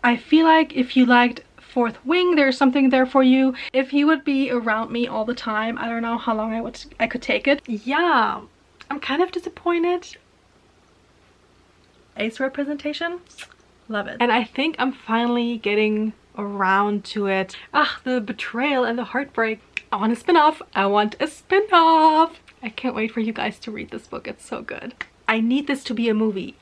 I feel like if you liked Fourth Wing, there's something there for you. If he would be around me all the time, I don't know how long I could take it. Yeah, I'm kind of disappointed. Ace representation, love it. And I think I'm finally getting around to it. Ah, the betrayal and the heartbreak. I want a spin-off. I want a spin-off. I can't wait for you guys to read this book. It's so good. I need this to be a movie.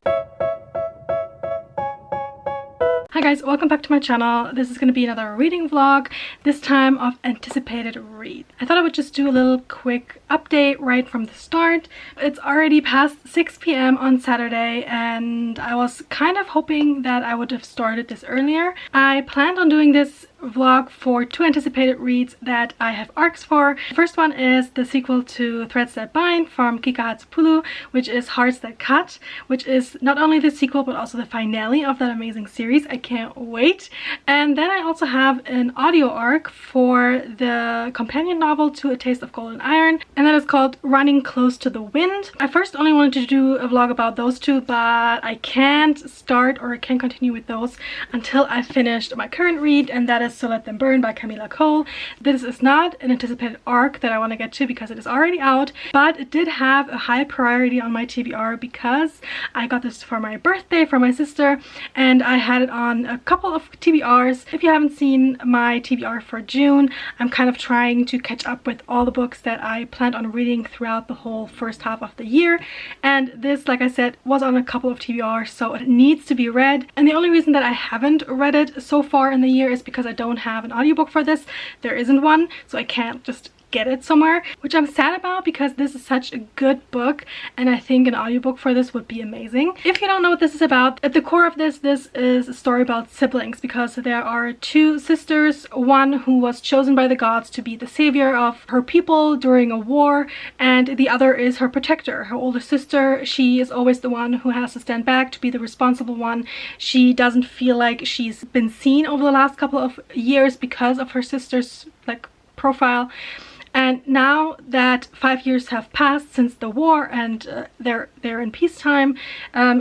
Hi guys, welcome back to my channel. This is going to be another reading vlog, this time of anticipated reads. I thought I would just do a little quick update right from the start. It's already past 6 p.m. on Saturday and I was kind of hoping that I would have started this earlier. I planned on doing this vlog for 2 anticipated reads that I have arcs for. The first one is the sequel to Threads That Bind from Kika Hatsupulu, which is Hearts That Cut, which is not only the sequel but also the finale of that amazing series. I can't wait. And then I also have an audio arc for the companion novel to A Taste of Gold and Iron, and that is called Running Close to the Wind. I first only wanted to do a vlog about those two, but I can't start or I can't continue with those until I finished my current read, and that is So Let Them Burn by Camila Cole. This is not an anticipated arc that I want to get to because it is already out, but it did have a high priority on my TBR because I got this for my birthday from my sister and I had it on a couple of TBRs. If you haven't seen my TBR for June, I'm kind of trying to catch up with all the books that I planned on reading throughout the whole first half of the year, and this, like I said, was on a couple of TBRs, so it needs to be read. And the only reason that I haven't read it so far in the year is because I don't have an audiobook for this. There isn't one, so I can't just get it somewhere, which I'm sad about because this is such a good book and I think an audiobook for this would be amazing. If you don't know what this is about, at the core of this is a story about siblings, because there are 2 sisters, one who was chosen by the gods to be the savior of her people during a war, and the other is her protector, her older sister. She is always the one who has to stand back, to be the responsible one. She doesn't feel like she's been seen over the last couple of years because of her sister's profile. And now that 5 years have passed since the war and they're in peacetime,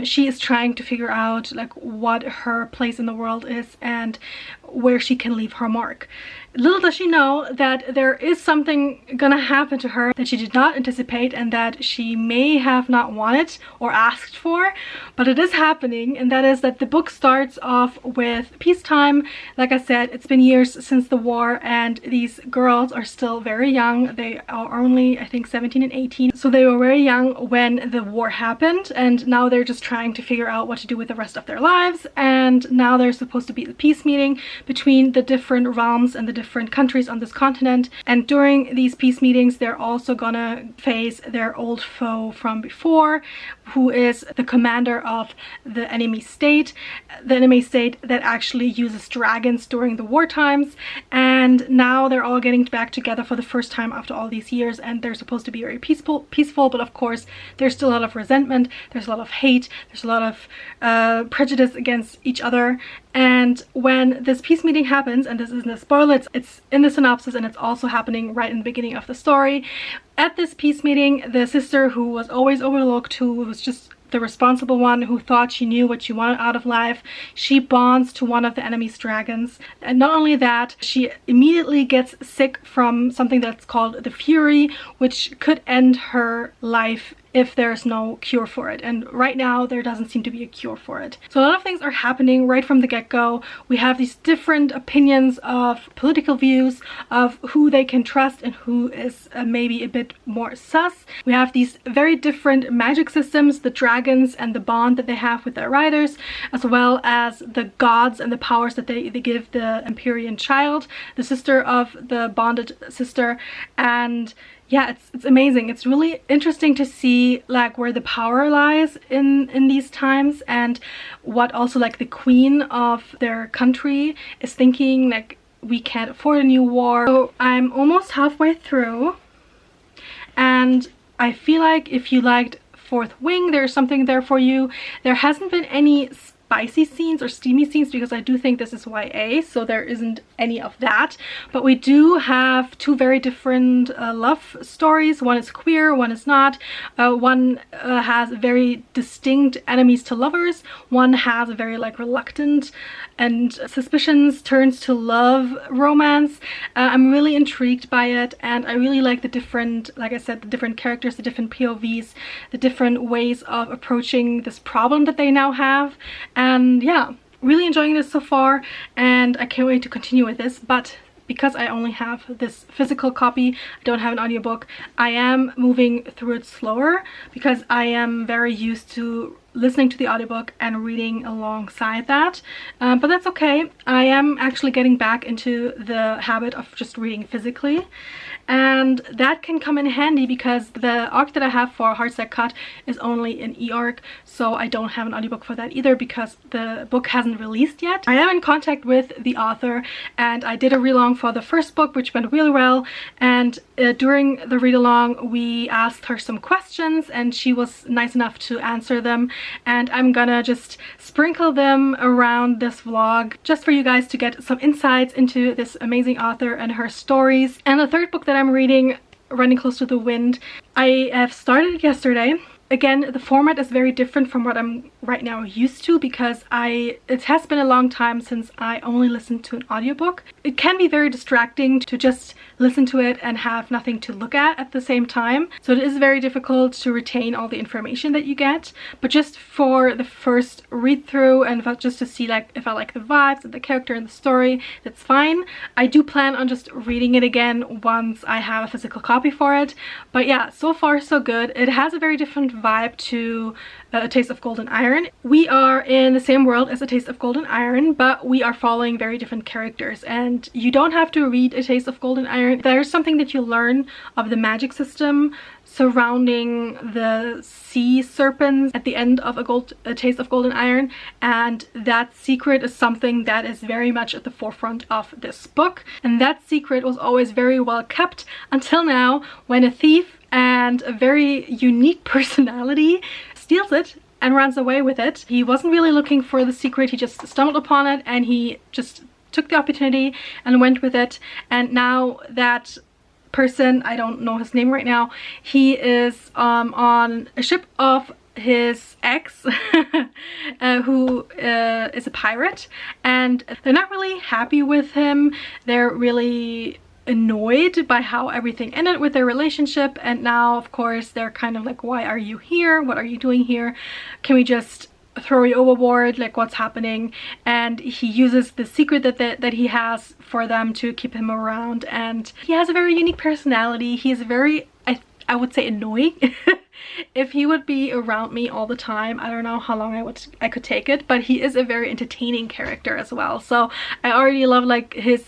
she is trying to figure out what her place in the world is and where she can leave her mark. Little does she know that there is something gonna happen to her that she did not anticipate and that she may have not wanted or asked for, but it is happening, and that is that the book starts off with peacetime. Like I said, it's been years since the war and these girls are still very young. They are only, I think, 17 and 18, so they were very young when the war happened, and now they're just trying to figure out what to do with the rest of their lives. And now there's supposed to be the peace meeting between the different realms and the different countries on this continent, and during these peace meetings they're also gonna face their old foe from before, who is the commander of the enemy state that actually uses dragons during the war times. And now they're all getting back together for the first time after all these years, and they're supposed to be very peaceful, but of course there's still a lot of resentment, there's a lot of hate, there's a lot of prejudice against each other. And when this peace meeting happens, and this isn't a spoiler, it's in the synopsis and it's also happening right in the beginning of the story. At this peace meeting, the sister who was always overlooked, who was just the responsible one, who thought she knew what she wanted out of life, she bonds to one of the enemy's dragons. And not only that, she immediately gets sick from something that's called the Fury, which could end her life if there's no cure for it. And right now there doesn't seem to be a cure for it. So a lot of things are happening right from the get-go. We have these different opinions of political views, of who they can trust and who is maybe a bit more sus. We have these very different magic systems, the dragons and the bond that they have with their riders, as well as the gods and the powers that they give the Empyrean child, the sister of the bonded sister. And yeah, it's amazing. It's really interesting to see where the power lies in these times, and what also the queen of their country is thinking, we can't afford a new war. So I'm almost halfway through, and I feel like if you liked Fourth Wing, there's something there for you. There hasn't been any spicy scenes or steamy scenes, because I do think this is YA, so there isn't any of that. But we do have two very different love stories. One is queer, one is not. One has very distinct enemies to lovers. One has a very like reluctant and suspicions turns to love romance. I'm really intrigued by it, and I really like the different, like I said, the different characters, the different POVs, the different ways of approaching this problem that they now have. And yeah, really enjoying this so far, and I can't wait to continue with this. But because I only have this physical copy, I don't have an audiobook, I am moving through it slower because I am very used to listening to the audiobook and reading alongside that. But that's okay. I am actually getting back into the habit of just reading physically. And that can come in handy because the arc that I have for Hardset Cut is only an e-arc, so I don't have an audiobook for that either because the book hasn't released yet. I am in contact with the author, and I did a read-along for the first book, which went really well. And during the read-along, we asked her some questions, and she was nice enough to answer them. And I'm gonna just sprinkle them around this vlog just for you guys to get some insights into this amazing author and her stories. And the third book that I'm reading, Running Close to the Wind, I have started yesterday. Again, the format is very different from what I'm right now used to because it has been a long time since I only listened to an audiobook. It can be very distracting to just listen to it and have nothing to look at the same time. So it is very difficult to retain all the information that you get. But just for the first read through and just to see like if I like the vibes and the character and the story, that's fine. I do plan on just reading it again once I have a physical copy for it. But yeah, so far so good. It has a very different vibe to A Taste of Golden Iron. We are in the same world as A Taste of Golden Iron, but we are following very different characters, and you don't have to read A Taste of Golden Iron. There's something that you learn of the magic system surrounding the sea serpents at the end of A Taste of Golden Iron, and that secret is something that is very much at the forefront of this book. And that secret was always very well kept until now, when a thief and a very unique personality steals it and runs away with it. He wasn't really looking for the secret, he just stumbled upon it and he just took the opportunity and went with it. And now that person, I don't know his name right now, he is on a ship of his ex who is a pirate, and they're not really happy with him. They're really annoyed by how everything ended with their relationship, and now of course they're kind of like, why are you here? What are you doing here? Can we just throw you overboard? Like, what's happening? And he uses the secret that he has for them to keep him around, and he has a very unique personality. He is very, I would say, annoying. If he would be around me all the time, I don't know how long I could take it. But he is a very entertaining character as well. So I already love like his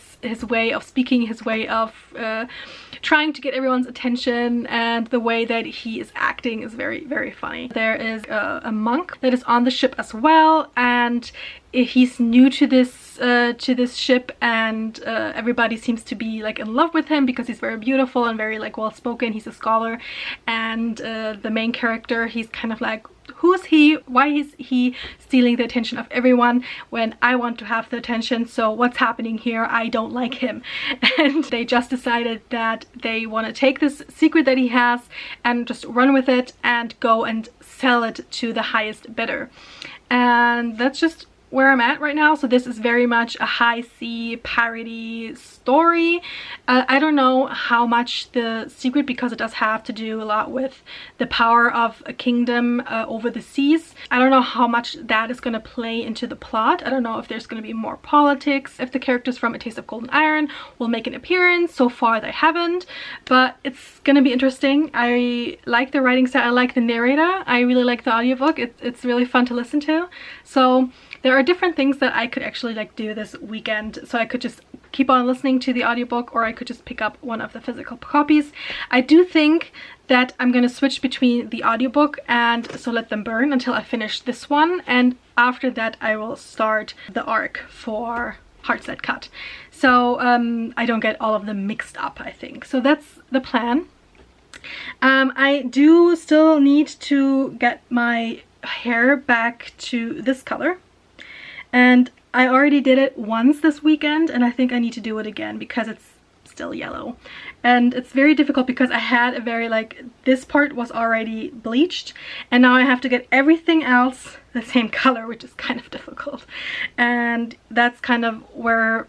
way of speaking, his way of trying to get everyone's attention, and the way that he is acting is very, very funny. There is a monk that is on the ship as well, and he's new to this ship, and everybody seems to be like in love with him because he's very beautiful and very like well spoken. He's a scholar, and the main character, he's kind of like, who is he? Why is he stealing the attention of everyone when I want to have the attention? So what's happening here? I don't like him. And they just decided that they want to take this secret that he has and just run with it and go and sell it to the highest bidder. And that's just where I'm at right now. So this is very much a high sea piratey story. I don't know how much the secret, because it does have to do a lot with the power of a kingdom over the seas. I don't know how much that is going to play into the plot. I don't know if there's going to be more politics, if the characters from A Taste of Golden Iron will make an appearance. So far they haven't, but it's going to be interesting. I like the writing style, I like the narrator, I really like the audiobook. It's really fun to listen to. So there are different things that I could actually like do this weekend. So I could just keep on listening to the audiobook, or I could just pick up one of the physical copies. I do think that I'm going to switch between the audiobook and So Let Them Burn until I finish this one, and after that I will start the arc for Hardset Cut. So I don't get all of them mixed up, I think. So that's the plan. I do still need to get my hair back to this color. and I already did it once this weekend, and I think I need to do it again because it's still yellow. And it's very difficult because I had a very, like, this part was already bleached, and now I have to get everything else the same color, which is kind of difficult. And that's kind of where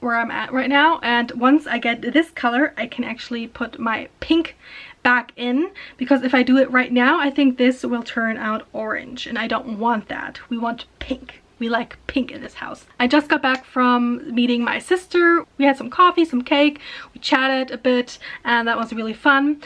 I'm at right now. And once I get this color, I can actually put my pink back in, because if I do it right now, I think this will turn out orange, and I don't want that. We want pink. We like pink in this house. I just got back from meeting my sister. We had some coffee, some cake, we chatted a bit, and that was really fun.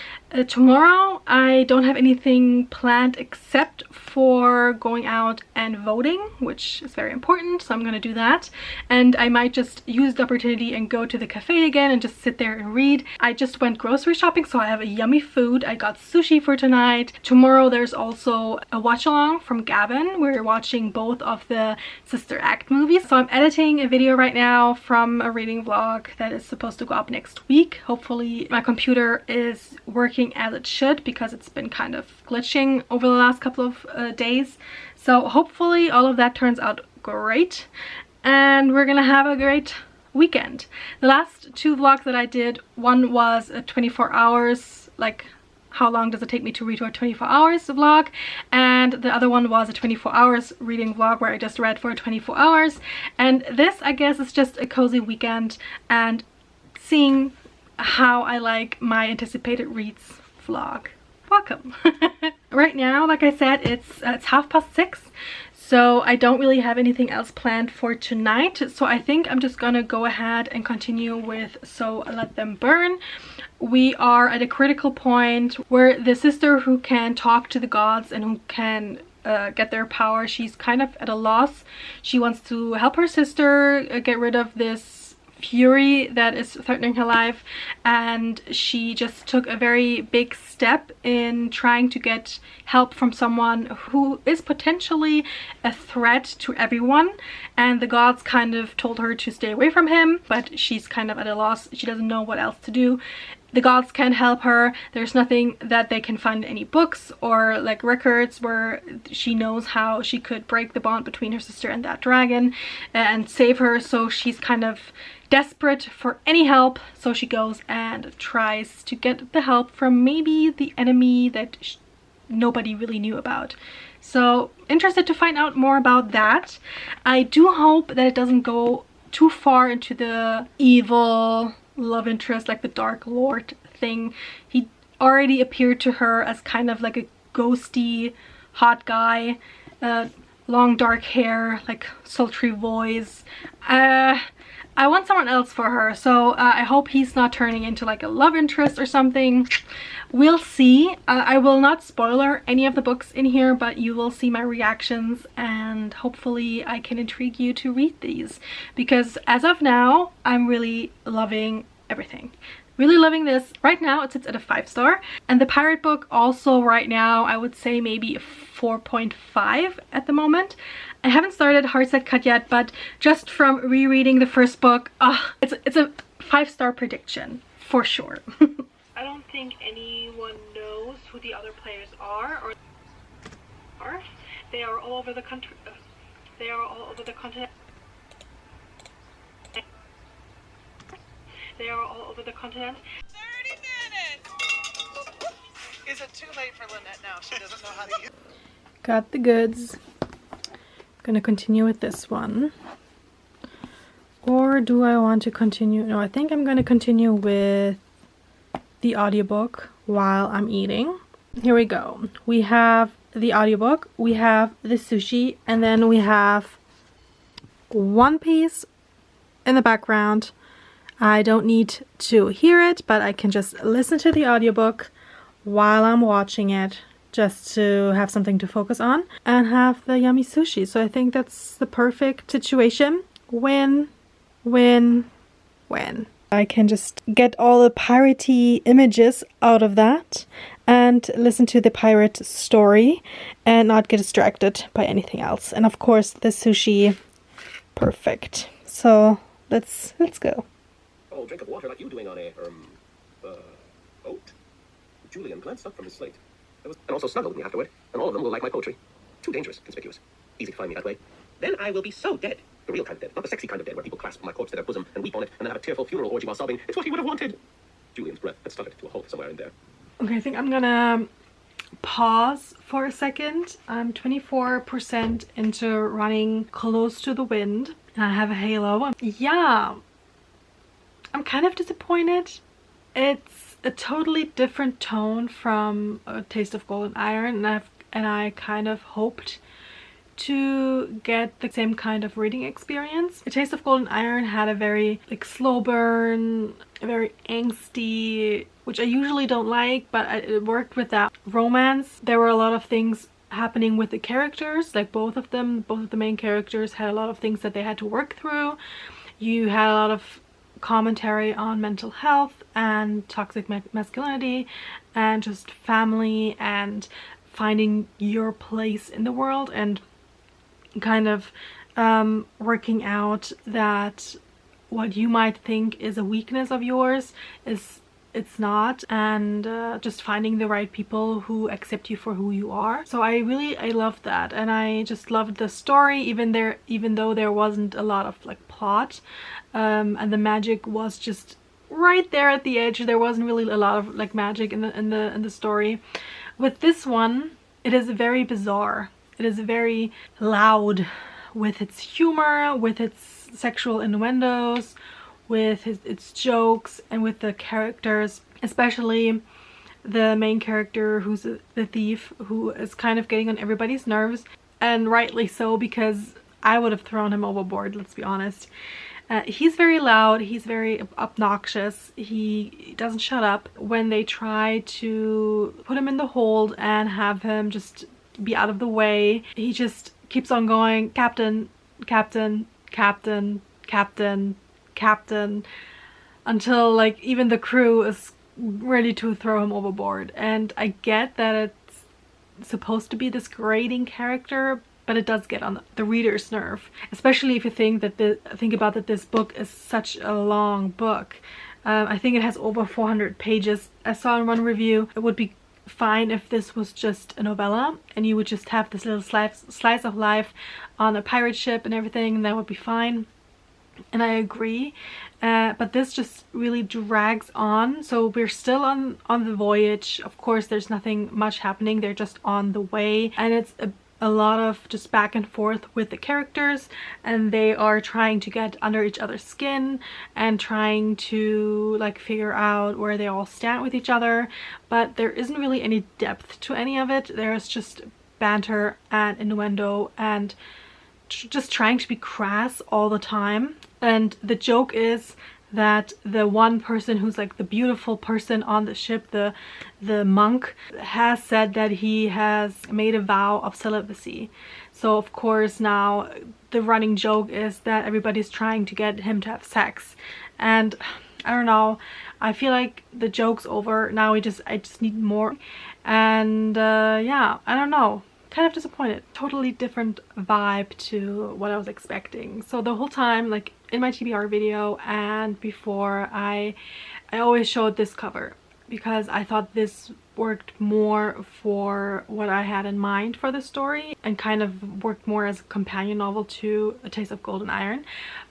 Tomorrow I don't have anything planned except for going out and voting, which is very important, so I'm gonna do that. And I might just use the opportunity and go to the cafe again and just sit there and read. I just went grocery shopping, so I have a yummy food. I got sushi for tonight. Tomorrow there's also a watch along from Gavin. We're watching both of the Sister Act movies. So I'm editing a video right now from a reading vlog that is supposed to go up next week. Hopefully my computer is working as it should, because it's been kind of glitching over the last couple of days. So hopefully all of that turns out great, and we're gonna have a great weekend. The last two vlogs that I did, one was a 24 hours, like how long does it take me to read for 24 hours vlog, and the other one was a 24 hours reading vlog where I just read for 24 hours. And this, I guess, is just a cozy weekend and seeing how I like my anticipated reads vlog. Welcome. Right now, like I said, it's 6:30, so I don't really have anything else planned for tonight. So I think I'm just gonna go ahead and continue with So Let Them Burn. We are at a critical point where the sister who can talk to the gods and who can get their power, she's kind of at a loss. She wants to help her sister get rid of this fury that is threatening her life, and she just took a very big step in trying to get help from someone who is potentially a threat to everyone, and the gods kind of told her to stay away from him, but she's kind of at a loss. She doesn't know what else to do. The gods can't help her. There's nothing that they can find in any books or like records where she knows how she could break the bond between her sister and that dragon and save her. So she's kind of desperate for any help. So she goes and tries to get the help from maybe the enemy that nobody really knew about. So interested to find out more about that. I do hope that it doesn't go too far into the evil love interest, like the Dark Lord thing. He already appeared to her as kind of like a ghosty hot guy, long dark hair, like sultry voice. I want someone else for her, so I hope he's not turning into like a love interest or something. We'll see. I will not spoiler any of the books in here, but you will see my reactions, and hopefully I can intrigue you to read these, because as of now I'm really loving everything. Really loving this. Right now it sits at a 5-star, and the pirate book also right now I would say maybe a 4.5 at the moment. I haven't started Hard Set Cut yet, but just from rereading the first book, it's a 5-star prediction for sure. I don't think anyone knows who the other players are, or they are all over the country. They are all over the continent. They are all over the continent. 30 minutes! Is it too late for Lynette now? She doesn't know how to use. Got the goods. Gonna continue with this one. Or do I want to continue? No, I think I'm gonna continue with the audiobook while I'm eating. Here we go. We have the audiobook, we have the sushi, and then we have One Piece in the background. I don't need to hear it, but I can just listen to the audiobook while I'm watching it, just to have something to focus on and have the yummy sushi. So I think that's the perfect situation. Win, win, win. I can just get all the piratey images out of that and listen to the pirate story and not get distracted by anything else. And of course the sushi, perfect. So let's go. Oh, drink of water like you doing on a, boat? Julian glanced up from his slate. And also snuggled with me afterward, and all of them will like my poetry. Too dangerous, conspicuous. Easy to find me that way. Then I will be so dead. The real kind of dead, not the sexy kind of dead where people clasp my corpse to their bosom and weep on it and then have a tearful funeral orgy while sobbing. It's what he would have wanted. Julian's breath had stuttered to a halt somewhere in there. Okay, I think I'm gonna pause for a second. I'm 24% into running Close to the Wind, and I have a halo. Yeah, I'm kind of disappointed. It's a totally different tone from A Taste of Gold and Iron, and I kind of hoped to get the same kind of reading experience. A Taste of Gold and Iron had a very like slow burn, very angsty, which I usually don't like, but it worked with that romance. There were a lot of things happening with the characters, like both of the main characters had a lot of things that they had to work through. You had a lot of commentary on mental health and toxic masculinity and just family and finding your place in the world and kind of working out that what you might think is a weakness of yours it's not, and just finding the right people who accept you for who you are. So I loved that, and I just loved the story, even though there wasn't a lot of like plot, and the magic was just right there at the edge. There wasn't really a lot of like magic in the story. With this one, it is very bizarre. It is very loud with its humor, with its sexual innuendos, with its jokes, and with the characters, especially the main character who's the thief, who is kind of getting on everybody's nerves, and rightly so, because I would have thrown him overboard, let's be honest. He's very loud, he's very obnoxious, he doesn't shut up. When they try to put him in the hold and have him just be out of the way, he just keeps on going, captain, captain, captain, captain, captain, until like even the crew is ready to throw him overboard. And I get that it's supposed to be this grating character, but it does get on the reader's nerve, especially if you think about that this book is such a long book. I think it has over 400 pages. I saw in one review it would be fine if this was just a novella and you would just have this little slice of life on a pirate ship and everything, and that would be fine. And I agree, but this just really drags on. So we're still on the voyage. Of course there's nothing much happening, they're just on the way, and it's a lot of just back and forth with the characters, and they are trying to get under each other's skin and trying to like figure out where they all stand with each other, but there isn't really any depth to any of it. There's just banter and innuendo and just trying to be crass all the time. And the joke is that the one person who's like the beautiful person on the ship, the monk, has said that he has made a vow of celibacy. So of course now the running joke is that everybody's trying to get him to have sex, and I don't know, I feel like the joke's over now. I just need more, and yeah, I don't know, kind of disappointed. Totally different vibe to what I was expecting. So the whole time, like in my TBR video and before, I always showed this cover because I thought this worked more for what I had in mind for the story and kind of worked more as a companion novel to A Taste of Gold and Iron.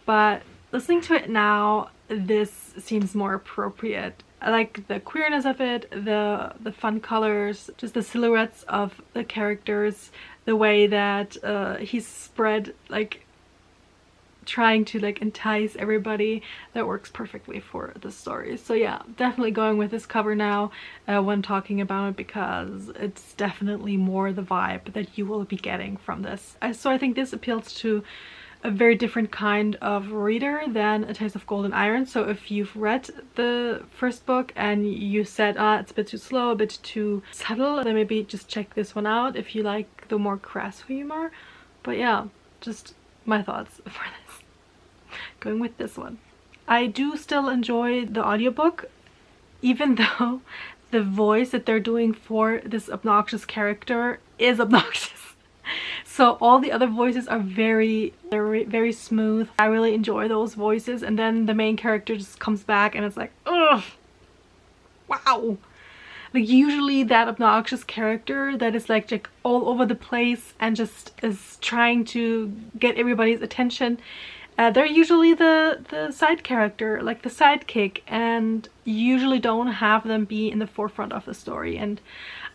But listening to it now, this seems more appropriate. I like the queerness of it, the fun colors, just the silhouettes of the characters, the way that he's spread, like trying to like entice everybody. That works perfectly for the story. So yeah, definitely going with this cover now when talking about it, because it's definitely more the vibe that you will be getting from this. So I think this appeals to a very different kind of reader than A Taste of Gold and Iron. So if you've read the first book and you said it's a bit too slow, a bit too subtle, then maybe just check this one out if you like the more crass humor. But yeah, just my thoughts for this. Going with this one. I do still enjoy the audiobook, even though the voice that they're doing for this obnoxious character is obnoxious. So all the other voices are very smooth. I really enjoy those voices, and then the main character just comes back and it's like, ugh, wow. like usually that obnoxious character that is like all over the place and just is trying to get everybody's attention. They're usually the side character, like the sidekick, and usually don't have them be in the forefront of the story, and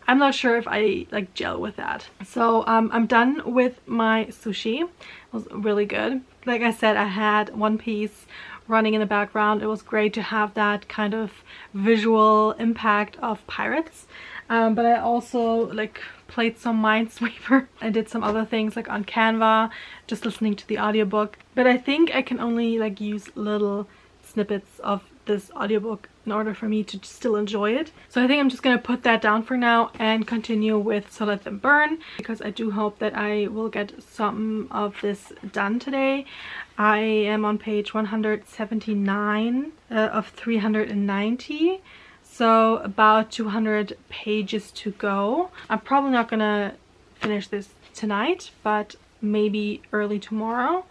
I'm not sure if I like gel with that. So I'm done with my sushi. It was really good. Like I said, I had One Piece running in the background. It was great to have that kind of visual impact of pirates. But I also like played some Minesweeper. I did some other things like on Canva, just listening to the audiobook. But I think I can only like use little snippets of this audiobook in order for me to still enjoy it. So I think I'm just gonna put that down for now and continue with So Let Them Burn, because I do hope that I will get some of this done today. I am on page 179 of 390. So about 200 pages to go. I'm probably not gonna finish this tonight, but maybe early tomorrow.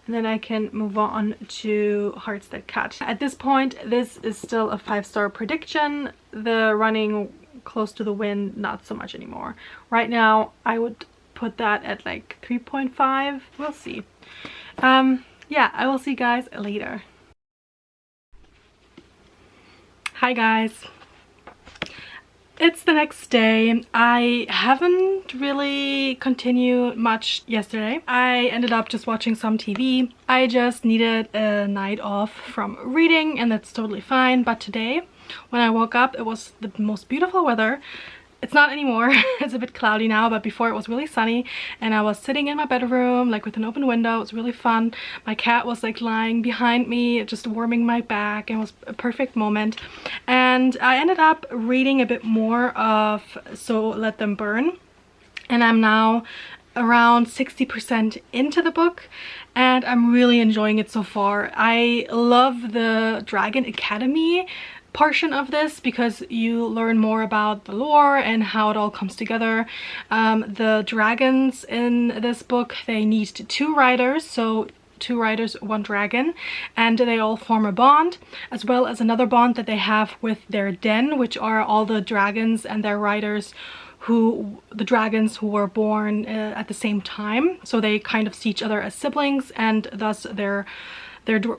And then I can move on to Hearts That Cut. At this point, this is still a 5-star prediction. The running close to the wind, not so much anymore. Right now, I would put that at like 3.5. We'll see. Yeah, I will see you guys later. Hi guys. It's the next day. I haven't really continued much yesterday. I ended up just watching some TV. I just needed a night off from reading, and that's totally fine. But today, when I woke up, it was the most beautiful weather. It's not anymore. It's a bit cloudy now, but before it was really sunny, and I was sitting in my bedroom like with an open window. It was really fun. My cat was like lying behind me, just warming my back, and it was a perfect moment. And I ended up reading a bit more of So Let Them Burn, and I'm now around 60% into the book, and I'm really enjoying it so far. I love the Dragon Academy portion of this because you learn more about the lore and how it all comes together. The dragons in this book, they need 2 riders, so 2 riders, 1 dragon, and they all form a bond, as well as another bond that they have with their den, which are all the dragons and their riders the dragons who were born at the same time. So they kind of see each other as siblings, and thus their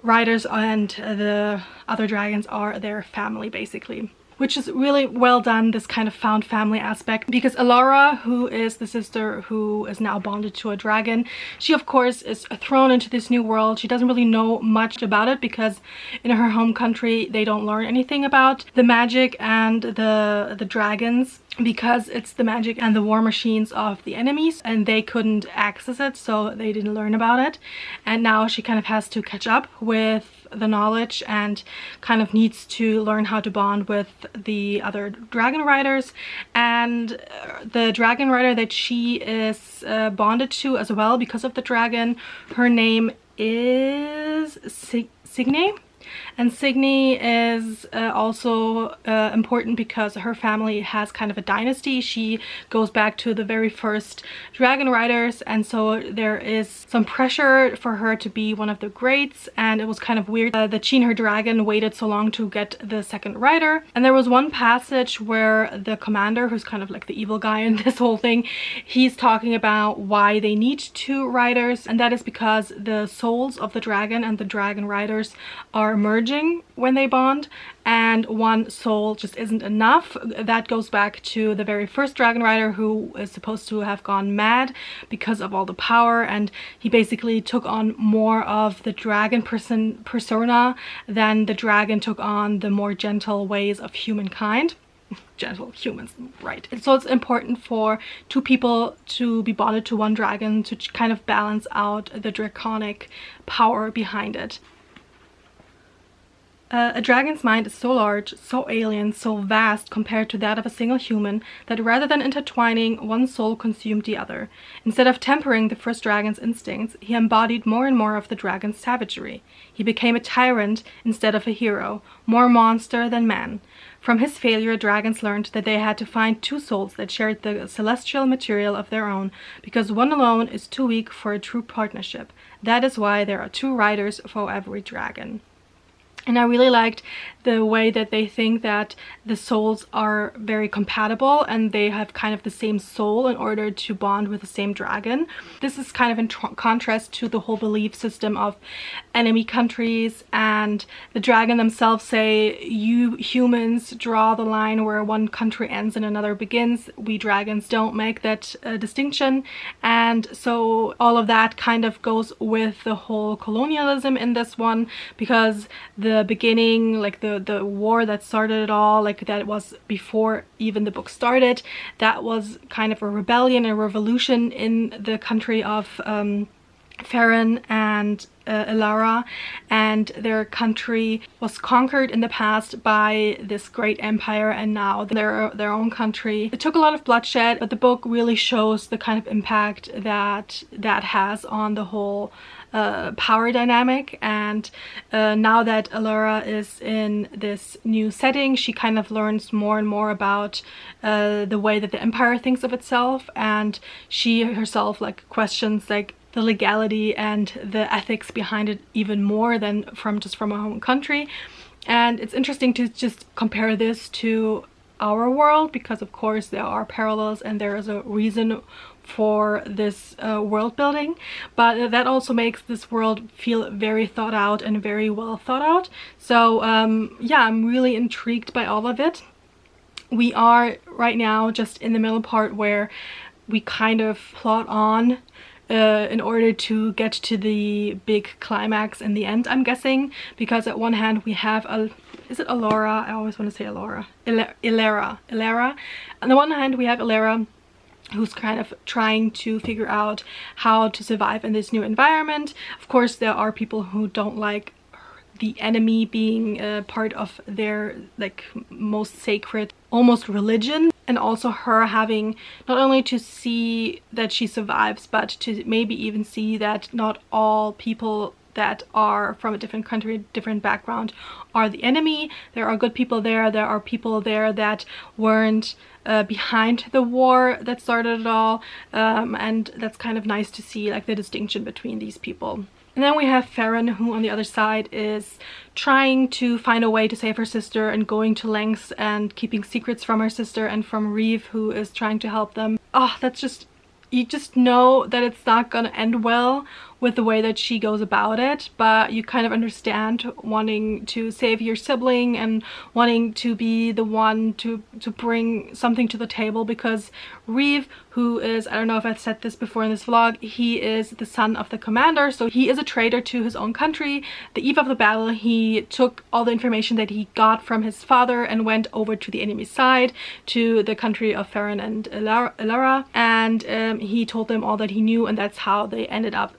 riders and the other dragons are their family basically, which is really well done, this kind of found family aspect, because Alara, who is the sister who is now bonded to a dragon, she of course is thrown into this new world. She doesn't really know much about it because in her home country they don't learn anything about the magic and the dragons, because it's the magic and the war machines of the enemies, and they couldn't access it, so they didn't learn about it. And now she kind of has to catch up with the knowledge and kind of needs to learn how to bond with the other dragon riders. And the dragon rider that she is bonded to as well because of the dragon, her name is Signe. And Signe is also important because her family has kind of a dynasty. She goes back to the very first dragon riders, and so there is some pressure for her to be one of the greats. And it was kind of weird that she and her dragon waited so long to get the second rider. And there was one passage where the commander, who's kind of like the evil guy in this whole thing, he's talking about why they need 2 riders, and that is because the souls of the dragon and the dragon riders are merging when they bond, and 1 soul just isn't enough. That goes back to the very first dragon rider, who is supposed to have gone mad because of all the power, and he basically took on more of the dragon persona than the dragon took on the more gentle ways of humankind. Gentle humans, right? And so it's important for 2 people to be bonded to 1 dragon to kind of balance out the draconic power behind it. A dragon's mind is so large, so alien, so vast compared to that of a single human, that rather than intertwining, 1 soul consumed the other. Instead of tempering the first dragon's instincts, he embodied more and more of the dragon's savagery. He became a tyrant instead of a hero, more monster than man. From his failure, dragons learned that they had to find 2 souls that shared the celestial material of their own, because 1 alone is too weak for a true partnership. That is why there are 2 riders for every dragon. And I really liked the way that they think that the souls are very compatible and they have kind of the same soul in order to bond with the same dragon. This is kind of in contrast to the whole belief system of enemy countries, and the dragon themselves say you humans draw the line where one country ends and another begins. We dragons don't make that distinction, and so all of that kind of goes with the whole colonialism in this one, because the beginning, like the war that started it all, like that was before even the book started, that was kind of a rebellion, a revolution in the country of Farron and Elara, and their country was conquered in the past by this great empire, and now they're their own country. It took a lot of bloodshed, but the book really shows the kind of impact that has on the whole power dynamic. And now that Elara is in this new setting, she kind of learns more and more about the way that the empire thinks of itself, and she herself like questions like the legality and the ethics behind it even more than from her home country. And it's interesting to just compare this to our world, because of course there are parallels and there is a reason for this world building, but that also makes this world feel very thought out and very well thought out. So yeah, I'm really intrigued by all of it. We are right now just in the middle part where we kind of plot on in order to get to the big climax in the end, I'm guessing, because at one hand we have is it Elara? I always want to say Elara. Elara. On the one hand we have Elara, who's kind of trying to figure out how to survive in this new environment. Of course, there are people who don't like the enemy being part of their like most sacred almost religion, and also her having not only to see that she survives, but to maybe even see that not all people that are from a different country, different background, are the enemy. There are good people there. There are people there that weren't behind the war that started it all, and that's kind of nice to see, like the distinction between these people. And then we have Farron, who on the other side is trying to find a way to save her sister and going to lengths and keeping secrets from her sister and from Reeve, who is trying to help them. Oh, that's just, you just know that it's not gonna end well with the way that she goes about it, but you kind of understand wanting to save your sibling and wanting to be the one to bring something to the table, because Reeve, who is, I don't know if I've said this before in this vlog, he is the son of the commander, so he is a traitor to his own country. The eve of the battle, he took all the information that he got from his father and went over to the enemy side, to the country of Farron and Elara, and he told them all that he knew, and that's how they ended up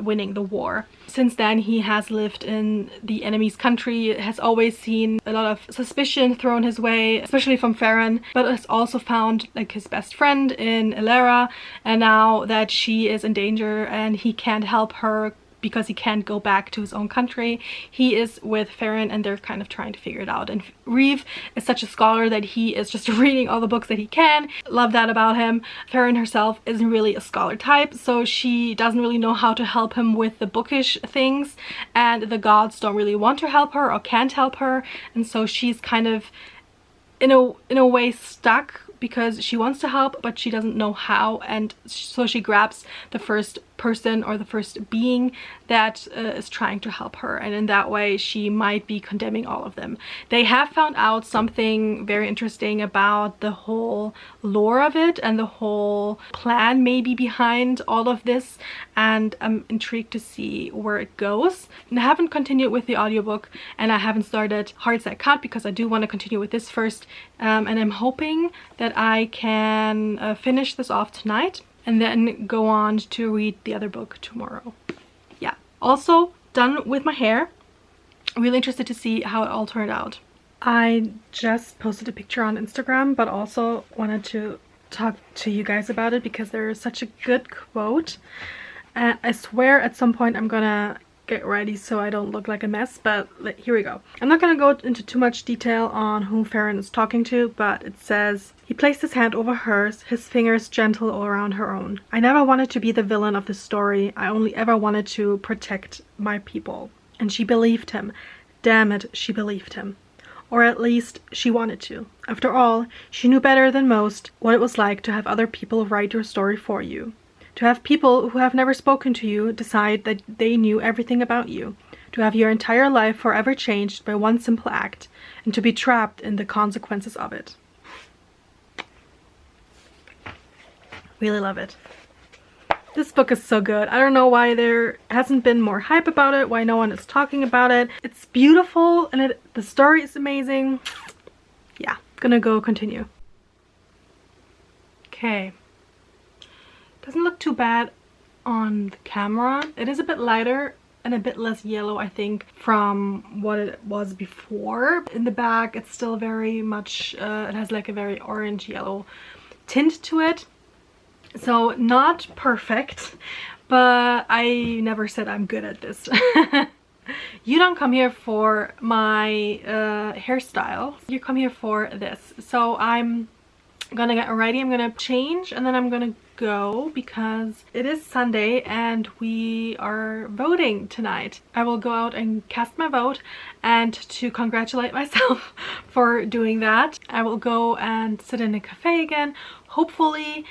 winning the war. Since then he has lived in the enemy's country, has always seen a lot of suspicion thrown his way, especially from Farron, but has also found like his best friend in Elara, and now that she is in danger and he can't help her because he can't go back to his own country, he is with Farron and they're kind of trying to figure it out. And Reeve is such a scholar that he is just reading all the books that he can. Love that about him. Farron herself isn't really a scholar type, so she doesn't really know how to help him with the bookish things, and the gods don't really want to help her or can't help her, and so she's kind of in a way stuck because she wants to help but she doesn't know how, and so she grabs the first person or the first being that is trying to help her, and in that way she might be condemning all of them. They have found out something very interesting about the whole lore of it and the whole plan maybe behind all of this, and I'm intrigued to see where it goes. And I haven't continued with the audiobook and I haven't started Hearts That Cut because I do want to continue with this first, and I'm hoping that I can finish this off tonight and then go on to read the other book tomorrow. Yeah. Also done with my hair. Really interested to see how it all turned out. I just posted a picture on Instagram, but also wanted to talk to you guys about it because there is such a good quote. I swear at some point I'm gonna get ready so I don't look like a mess, but here we go. I'm not gonna go into too much detail on who Farron is talking to, but it says, he placed his hand over hers, his fingers gentle all around her own. I never wanted to be the villain of the story. I only ever wanted to protect my people. And she believed him. Damn it, she believed him. Or at least she wanted to. After all, she knew better than most what it was like to have other people write your story for you. To have people who have never spoken to you decide that they knew everything about you. To have your entire life forever changed by one simple act, and to be trapped in the consequences of it. Really love it. This book is so good. I don't know why there hasn't been more hype about it, why no one is talking about it. It's beautiful and the story is amazing. Yeah, gonna go continue. Okay. Doesn't look too bad on the camera. It is a bit lighter and a bit less yellow, I think, from what it was before. In the back, it's still very much, it has like a very orange yellow tint to it. So not perfect, but I never said I'm good at this. You don't come here for my hairstyle. You come here for this. So I'm gonna get ready. I'm gonna change and then I'm gonna go because it is Sunday and we are voting tonight. I will go out and cast my vote, and to congratulate myself for doing that, I will go and sit in a cafe again. Hopefully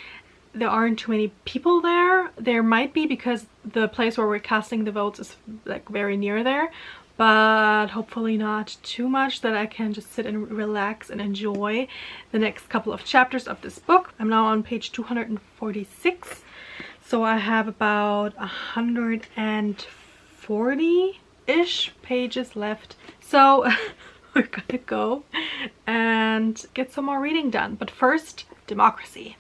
there aren't too many people there. There might be because the place where we're casting the votes is like very near there, but hopefully not too much, that I can just sit and relax and enjoy the next couple of chapters of this book. I'm now on page 246, so I have about 140-ish pages left. So we're gonna go and get some more reading done. But first, democracy.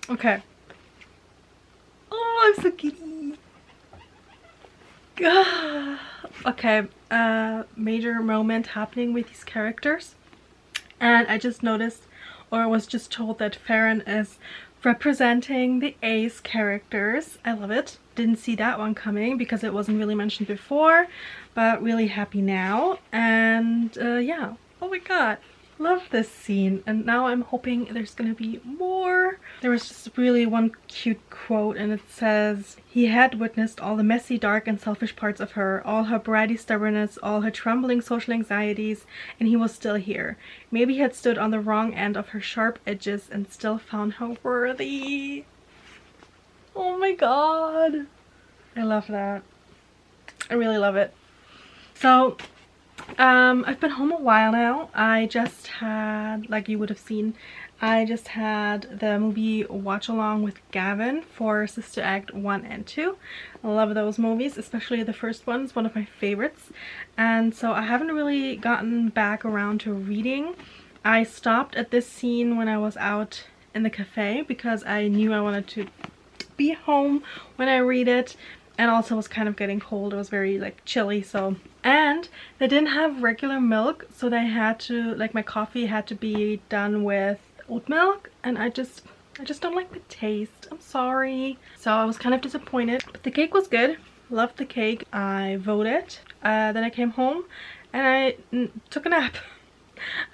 Okay. Oh, I'm so giddy. Okay, major moment happening with these characters. And I just noticed, or was just told, that Farron is representing the Ace characters. I love it. Didn't see that one coming because it wasn't really mentioned before, but really happy now. And yeah, oh my god. Love this scene, and now I'm hoping there's gonna be more. There was just really one cute quote, and it says, "He had witnessed all the messy, dark and selfish parts of her, all her bratty stubbornness, all her trembling social anxieties, and he was still here. Maybe he had stood on the wrong end of her sharp edges and still found her worthy." Oh my god, I love that. I really love it. So I've been home a while now. I just had, like you would have seen, I just had the movie watch along with Gavin for Sister Act 1 and 2. I love those movies, especially the first one is one of my favorites. And so I haven't really gotten back around to reading. I stopped at this scene when I was out in the cafe because I knew I wanted to be home when I read it. And also it was kind of getting cold. It was very like chilly, so. And they didn't have regular milk, so they had to, like, my coffee had to be done with oat milk, and I just don't like the taste. I'm sorry. So I was kind of disappointed, but the cake was good. Loved the cake. I voted. Then I came home and I took a nap.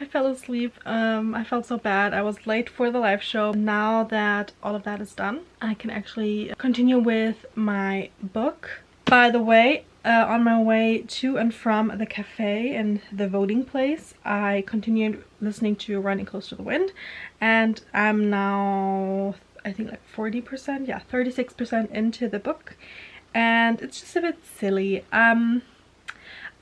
I fell asleep. I felt so bad. I was late for the live show. Now that all of that is done, I can actually continue with my book. By the way, on my way to and from the cafe and the voting place, I continued listening to Running Close to the Wind, and I'm now, I think, like 40%, yeah, 36% into the book, and it's just a bit silly.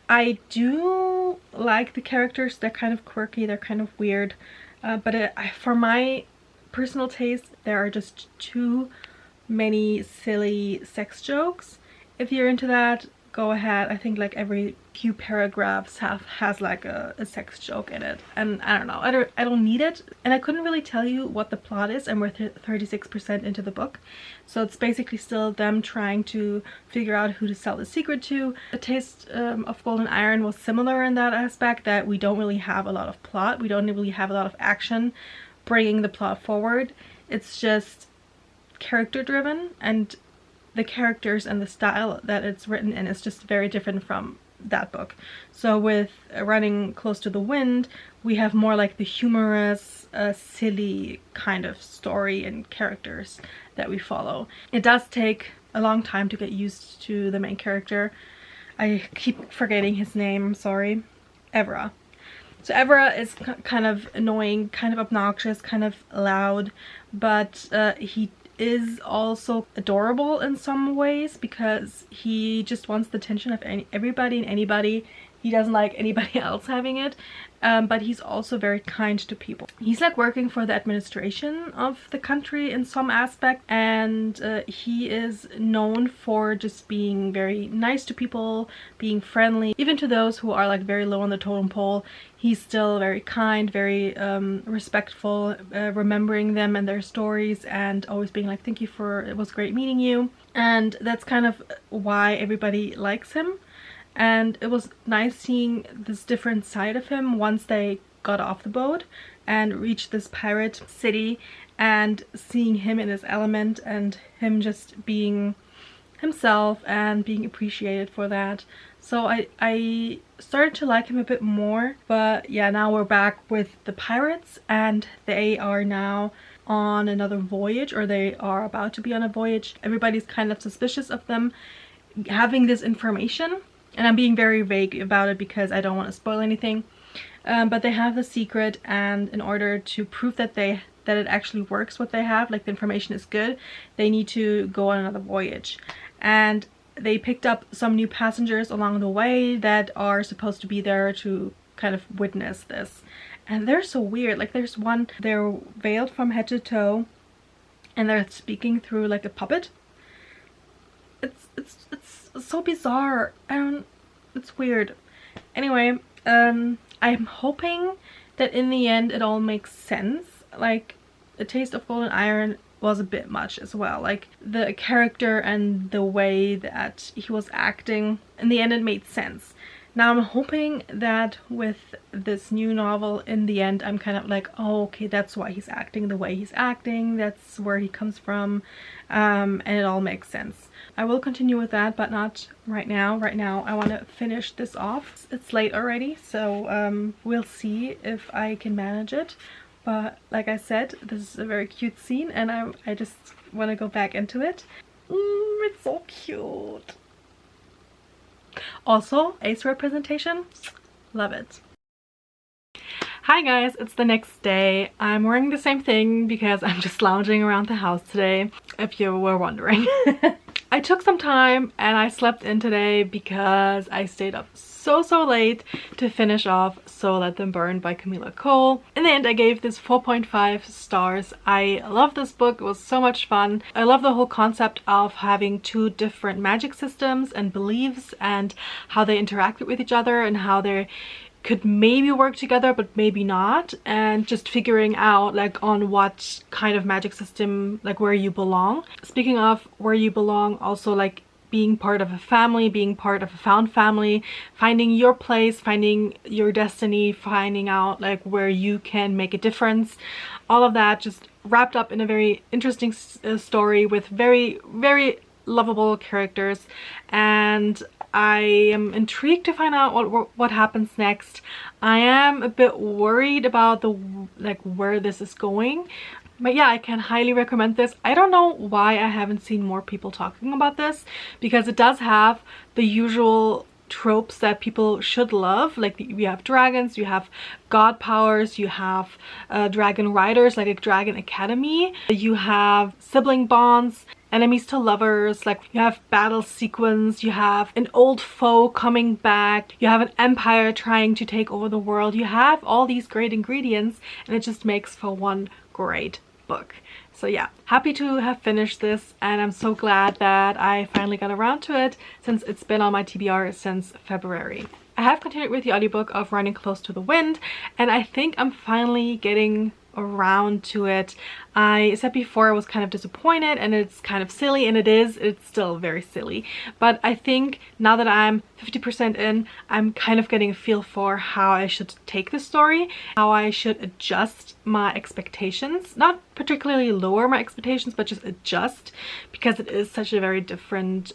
I do like the characters. They're kind of quirky, they're kind of weird, but for my personal taste, there are just too many silly sex jokes. If you're into that, go ahead. I think like every few paragraphs has like a sex joke in it, and I don't know, I don't need it. And I couldn't really tell you what the plot is, and we're 36% into the book, so it's basically still them trying to figure out who to sell the secret to. The Taste of Golden Iron was similar in that aspect, that we don't really have a lot of plot, we don't really have a lot of action bringing the plot forward. It's just character driven, and the characters and the style that it's written in is just very different from that book. So with Running Close to the Wind, we have more like the humorous, silly kind of story and characters that we follow. It does take a long time to get used to the main character. I keep forgetting his name, I'm sorry. Evra. So Evra is kind of annoying, kind of obnoxious, kind of loud, but he is also adorable in some ways, because he just wants the attention of everybody and anybody. He doesn't like anybody else having it, but he's also very kind to people. He's like working for the administration of the country in some aspect, and he is known for just being very nice to people, being friendly, even to those who are like very low on the totem pole. He's still very kind, very respectful, remembering them and their stories, and always being like, thank you for, it was great meeting you. And that's kind of why everybody likes him. And it was nice seeing this different side of him once they got off the boat and reached this pirate city, and seeing him in his element and him just being himself and being appreciated for that. So I started to like him a bit more. But yeah, now we're back with the pirates, and they are now on another voyage, or they are about to be on a voyage. Everybody's kind of suspicious of them having this information, and I'm being very vague about it because I don't want to spoil anything. But they have the secret, and in order to prove that it actually works, what they have, like the information is good, they need to go on another voyage. And they picked up some new passengers along the way that are supposed to be there to kind of witness this. And they're so weird. Like there's one, they're veiled from head to toe, and they're speaking through like a puppet. It's so bizarre. It's weird. Anyway, I'm hoping that in the end it all makes sense. Like A Taste of Golden Iron was a bit much as well. Like the character and the way that he was acting, in the end it made sense. Now I'm hoping that with this new novel, in the end, I'm kind of like, oh, okay, that's why he's acting the way he's acting, that's where he comes from, and it all makes sense. I will continue with that, but not right now. Right now I want to finish this off. It's late already, so we'll see if I can manage it. But like I said, this is a very cute scene, and I just want to go back into it. It's so cute. Also, ace representation, love it. Hi guys, it's the next day. I'm wearing the same thing because I'm just lounging around the house today, if you were wondering. I took some time and I slept in today because I stayed up so late to finish off So Let Them Burn by Camilla Cole. In the end, I gave this 4.5 stars. I love this book. It was so much fun. I love the whole concept of having two different magic systems and beliefs, and how they interacted with each other, and how they could maybe work together but maybe not, and just figuring out like on what kind of magic system, like where you belong. Speaking of where you belong, also like being part of a family, being part of a found family, finding your place, finding your destiny, finding out like where you can make a difference. All of that just wrapped up in a very interesting story with very lovable characters, and I am intrigued to find out what happens next. I am a bit worried about where this is going. But yeah, I can highly recommend this. I don't know why I haven't seen more people talking about this, because it does have the usual tropes that people should love. Like you have dragons, you have god powers, you have dragon riders, like a dragon academy, you have sibling bonds, enemies to lovers, like you have battle sequence, you have an old foe coming back, you have an empire trying to take over the world. You have all these great ingredients and it just makes for one great book. So yeah, happy to have finished this, and I'm so glad that I finally got around to it since it's been on my TBR since February. I have continued with the audiobook of Running Close to the Wind, and I think I'm finally getting around to it. I said before I was kind of disappointed and it's kind of silly, and it's still very silly, but I think now that I'm 50% in, I'm kind of getting a feel for how I should take the story, how I should adjust my expectations, not particularly lower my expectations, but just adjust, because it is such a very different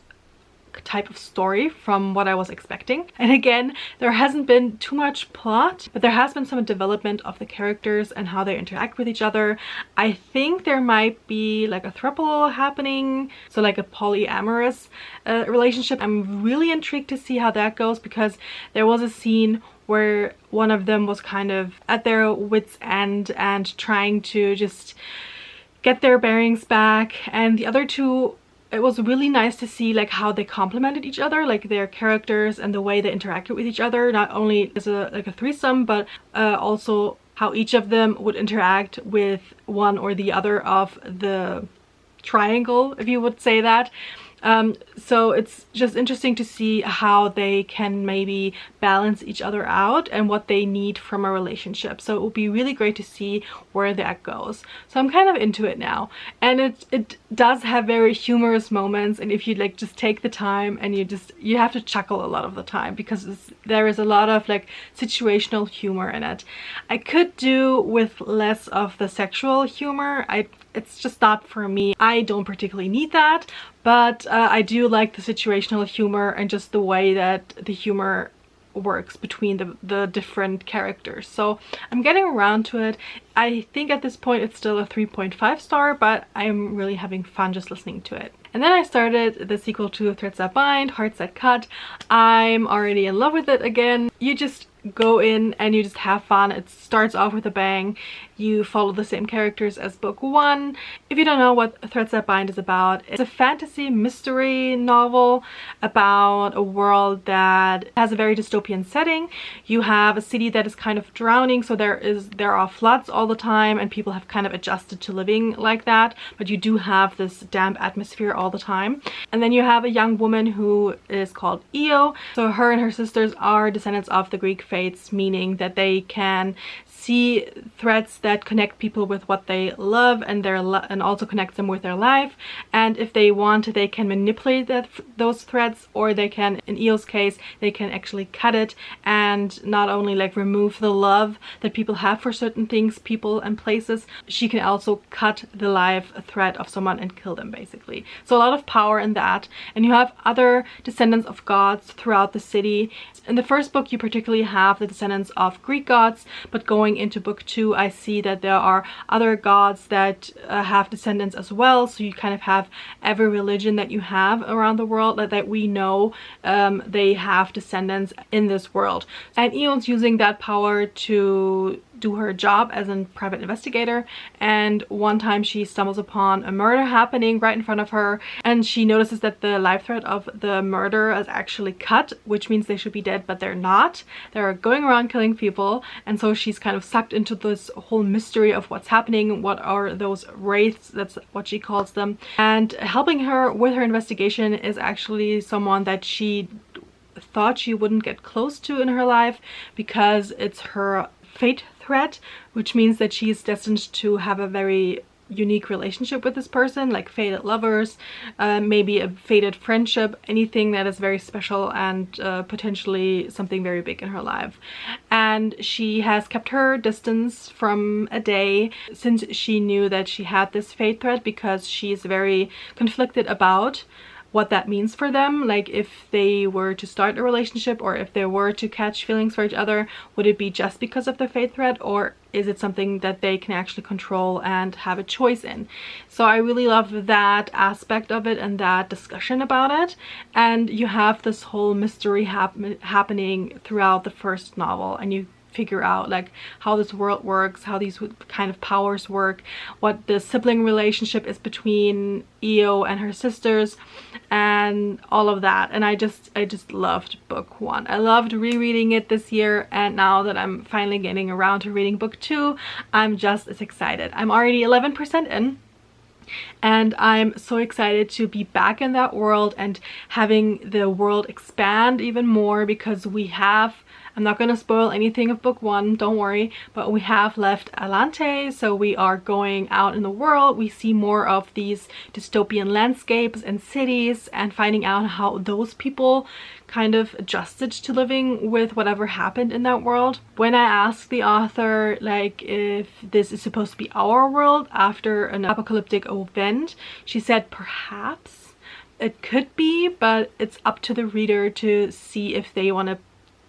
type of story from what I was expecting. And again, there hasn't been too much plot, but there has been some development of the characters and how they interact with each other. I think there might be like a throuple happening, so like a polyamorous relationship. I'm really intrigued to see how that goes, because there was a scene where one of them was kind of at their wits' end and trying to just get their bearings back, and the other two, it was really nice to see like how they complemented each other, like their characters and the way they interacted with each other, not only as a threesome, but also how each of them would interact with one or the other of the triangle, if you would say that. So it's just interesting to see how they can maybe balance each other out and what they need from a relationship. So it will be really great to see where that goes. So I'm kind of into it now, and it does have very humorous moments, and if you like just take the time and you have to chuckle a lot of the time, because there is a lot of like situational humor in it. I could do with less of the sexual humor. It's just not for me. I don't particularly need that, but I do like the situational humor and just the way that the humor works between the different characters. So I'm getting around to it. I think at this point it's still a 3.5 star, but I'm really having fun just listening to it. And then I started the sequel to Threads That Bind, Hearts That Cut. I'm already in love with it again. You just go in and you just have fun. It starts off with a bang. You follow the same characters as book one. If you don't know what Threads That Bind is about, it's a fantasy mystery novel about a world that has a very dystopian setting. You have a city that is kind of drowning, so there are floods all the time, and people have kind of adjusted to living like that, but you do have this damp atmosphere all the time. And then you have a young woman who is called Io. So her and her sisters are descendants of the Greek fates, meaning that they can see threads that connect people with what they love and and also connect them with their life, and if they want, they can manipulate those threads, or they can, in Io's case, they can actually cut it and not only like remove the love that people have for certain things, people and places, she can also cut the live thread of someone and kill them, basically. So a lot of power in that. And you have other descendants of gods throughout the city. In the first book you particularly have the descendants of Greek gods, but going into book two I see that there are other gods that have descendants as well. So you kind of have every religion that you have around the world that we know, they have descendants in this world. And Ion's using that power to do her job as a private investigator, and one time she stumbles upon a murder happening right in front of her, and she notices that the live thread of the murderer is actually cut, which means they should be dead, but they're not. They're going around killing people, and so she's kind of sucked into this whole mystery of what's happening, what are those wraiths, that's what she calls them. And helping her with her investigation is actually someone that she thought she wouldn't get close to in her life, because it's her fate thread, which means that she's destined to have a very unique relationship with this person, like fated lovers, maybe a fated friendship, anything that is very special and potentially something very big in her life. And she has kept her distance from a day since she knew that she had this fate thread, because she's very conflicted about what that means for them. Like if they were to start a relationship, or if they were to catch feelings for each other, would it be just because of the fate thread, or is it something that they can actually control and have a choice in? So I really love that aspect of it and that discussion about it. And you have this whole mystery happening throughout the first novel, and you figure out like how this world works, how these kind of powers work, what the sibling relationship is between Io and her sisters, and all of that. And I just loved book 1. I loved rereading it this year, and now that I'm finally getting around to reading book 2, I'm just as excited. I'm already 11% in, and I'm so excited to be back in that world and having the world expand even more, because we have, I'm not going to spoil anything of book 1, don't worry, but we have left Alante, so we are going out in the world. We see more of these dystopian landscapes and cities, and finding out how those people kind of adjusted to living with whatever happened in that world. When I asked the author like if this is supposed to be our world after an apocalyptic event, she said perhaps it could be, but it's up to the reader to see if they want to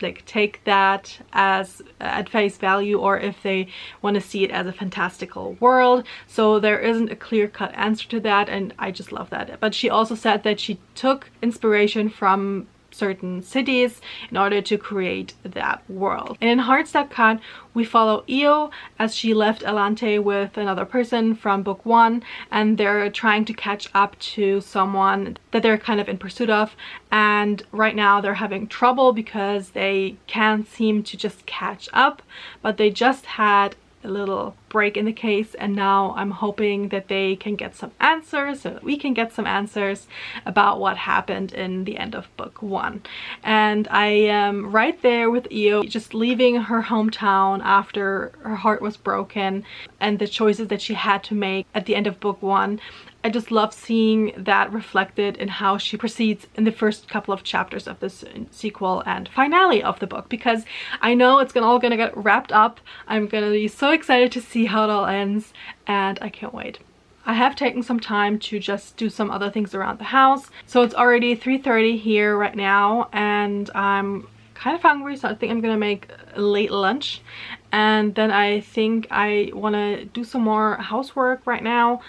like take that as at face value, or if they want to see it as a fantastical world. So there isn't a clear-cut answer to that, and I just love that. But she also said that she took inspiration from certain cities in order to create that world. And in Heartstop Cut, we follow Io as she left Alante with another person from book 1, and they're trying to catch up to someone that they're kind of in pursuit of, and right now they're having trouble because they can't seem to just catch up, but they just had a little break in the case, and now I'm hoping that they can get some answers, so that we can get some answers about what happened in the end of book 1. And I am right there with Io, just leaving her hometown after her heart was broken, and the choices that she had to make at the end of book 1. I just love seeing that reflected in how she proceeds in the first couple of chapters of this sequel and finale of the book, because I know it's all gonna get wrapped up. I'm gonna be so excited to see how it all ends, and I can't wait. I have taken some time to just do some other things around the house. So it's already 3:30 here right now, and I'm kind of hungry, so I think I'm gonna make a late lunch, and then I think I want to do some more housework right now,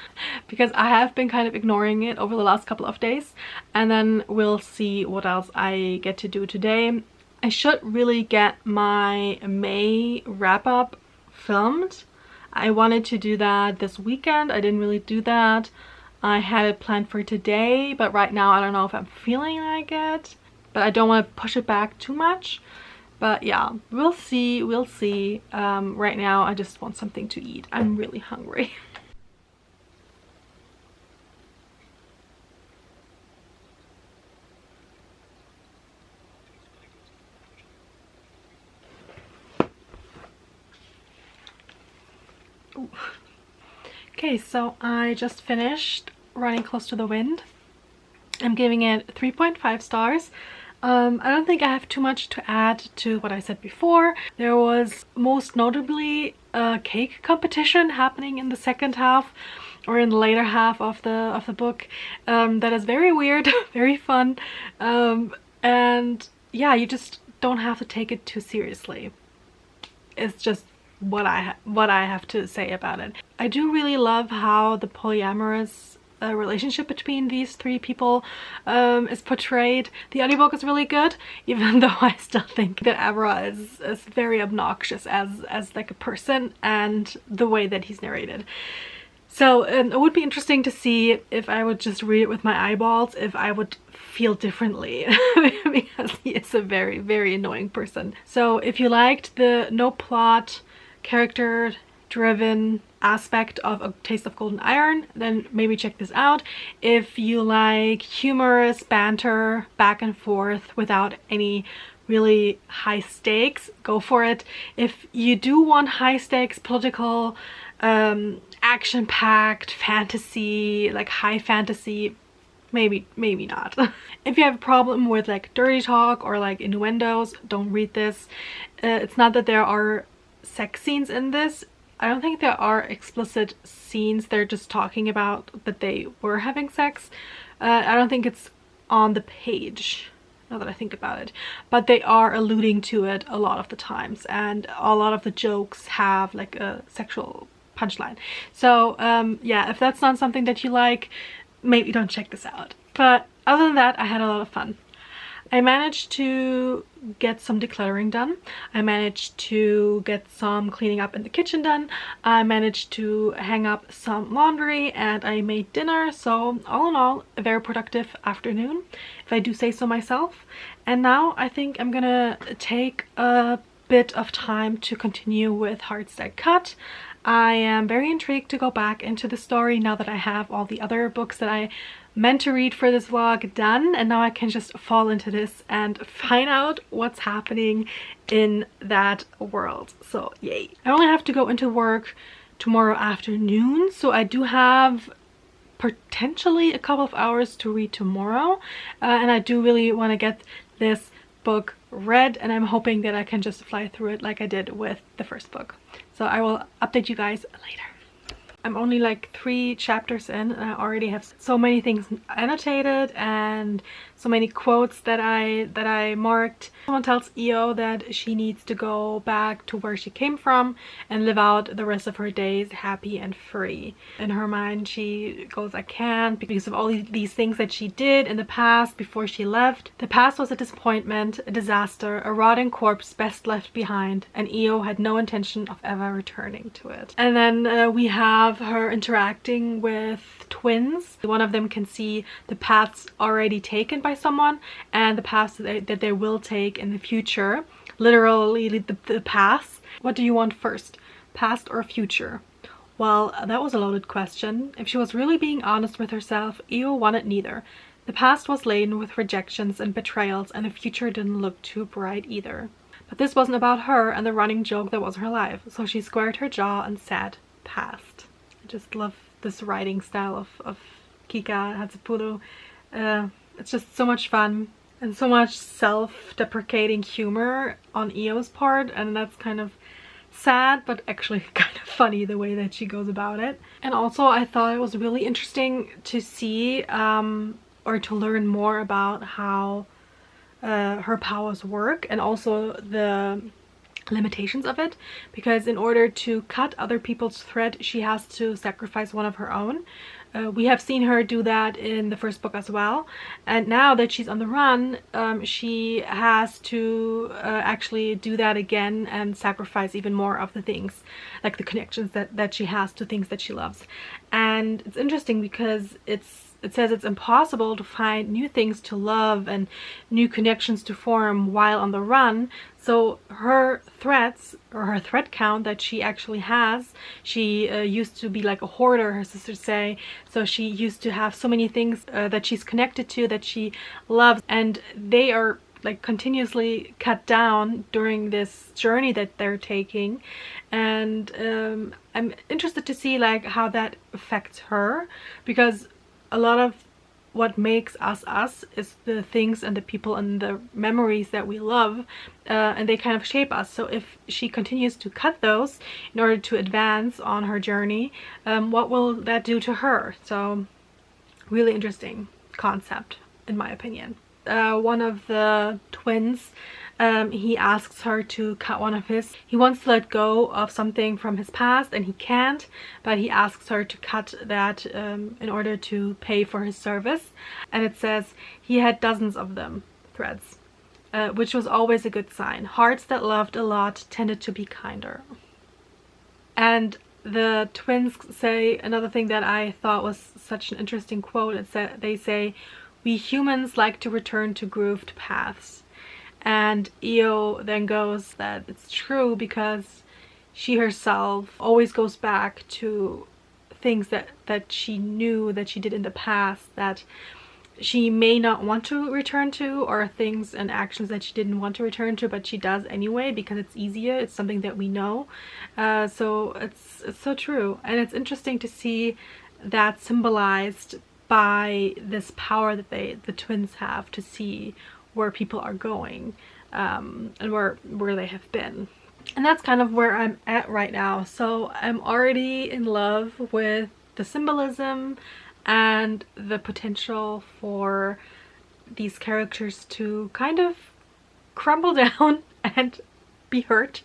because I have been kind of ignoring it over the last couple of days, and then we'll see what else I get to do today. I should really get my May wrap-up filmed. I wanted to do that this weekend. I didn't really do that. I had it planned for today, but right now I don't know if I'm feeling like it. But I don't want to push it back too much. But yeah, we'll see, we'll see. Right now I just want something to eat. I'm really hungry. Ooh. Okay, so I just finished Running Close to the Wind. I'm giving it 3.5 stars. I don't think I have too much to add to what I said before. There was most notably a cake competition happening in the second half, or in the later half of the book, that is very weird, very fun, and yeah, you just don't have to take it too seriously. It's just what I have to say about it. I do really love how the polyamorous relationship between these three people is portrayed. The audiobook is really good, even though I still think that Avra is very obnoxious as like a person, and the way that he's narrated. So it would be interesting to see if I would just read it with my eyeballs, if I would feel differently, because he is a very, very annoying person. So if you liked the no plot, character driven aspect of A Taste of Golden Iron, then maybe check this out. If you like humorous banter back and forth without any really high stakes, go for it. If you do want high stakes, political, action-packed fantasy, like high fantasy, maybe not. If you have a problem with like dirty talk or like innuendos, don't read this. It's not that there are sex scenes in this. I don't think there are explicit scenes. They're just talking about that they were having sex. I don't think it's on the page, now that I think about it, but they are alluding to it a lot of the times, and a lot of the jokes have like a sexual punchline. So yeah, if that's not something that you like, maybe don't check this out. But other than that, I had a lot of fun. I managed to get some decluttering done. I managed to get some cleaning up in the kitchen done. I managed to hang up some laundry and I made dinner. So all in all, a very productive afternoon, if I do say so myself. And now I think I'm gonna take a bit of time to continue with Hearts That Cut. I am very intrigued to go back into the story now that I have all the other books that I meant to read for this vlog done, and now I can just fall into this and find out what's happening in that world. So yay. I only have to go into work tomorrow afternoon, so I do have potentially a couple of hours to read tomorrow, and I do really want to get this book read, and I'm hoping that I can just fly through it like I did with the first book. So I will update you guys later. I'm only like 3 chapters in and I already have so many things annotated and so many quotes that I marked. Someone tells Io that she needs to go back to where she came from and live out the rest of her days happy and free. In her mind she goes, I can't, because of all these things that she did in the past before she left. The past was a disappointment, a disaster, a rotting corpse best left behind, and Io had no intention of ever returning to it. And then we have her interacting with twins. One of them can see the paths already taken by someone and the paths that they will take in the future. Literally the paths. What do you want first, past or future? Well, that was a loaded question. If she was really being honest with herself, Io wanted neither. The past was laden with rejections and betrayals, and the future didn't look too bright either. But this wasn't about her and the running joke that was her life, so she squared her jaw and said, past. I just love this writing style of Kika Hatsupuro. It's just so much fun and so much self-deprecating humor on Io's part, and that's kind of sad but actually kind of funny the way that she goes about it. And also I thought it was really interesting to see or to learn more about how her powers work and also the limitations of it, because in order to cut other people's thread she has to sacrifice one of her own. We have seen her do that in the first book as well, and now that she's on the run she has to actually do that again and sacrifice even more of the things, like the connections that she has to things that she loves. And it's interesting because it says it's impossible to find new things to love and new connections to form while on the run. So her threads, or her thread count that she actually has, she used to be like a hoarder, her sisters say. So she used to have so many things that she's connected to, that she loves, and they are like continuously cut down during this journey that they're taking. And I'm interested to see like how that affects her, because a lot of what makes us us is the things and the people and the memories that we love, and they kind of shape us. So if she continues to cut those in order to advance on her journey, what will that do to her? So really interesting concept in my opinion. One of the twins, he asks her to cut one of his. He wants to let go of something from his past and he can't, but he asks her to cut that in order to pay for his service. And it says he had dozens of them, threads, which was always a good sign. Hearts that loved a lot tended to be kinder. And the twins say another thing that I thought was such an interesting quote. It said, they say, we humans like to return to grooved paths. And Io then goes that it's true, because she herself always goes back to things that she knew that she did in the past that she may not want to return to, or things and actions that she didn't want to return to, but she does anyway because it's easier. It's something that we know. So it's so true, and it's interesting to see that symbolized by this power that the twins have to see where people are going, and where they have been. And that's kind of where I'm at right now. So I'm already in love with the symbolism and the potential for these characters to kind of crumble down and be hurt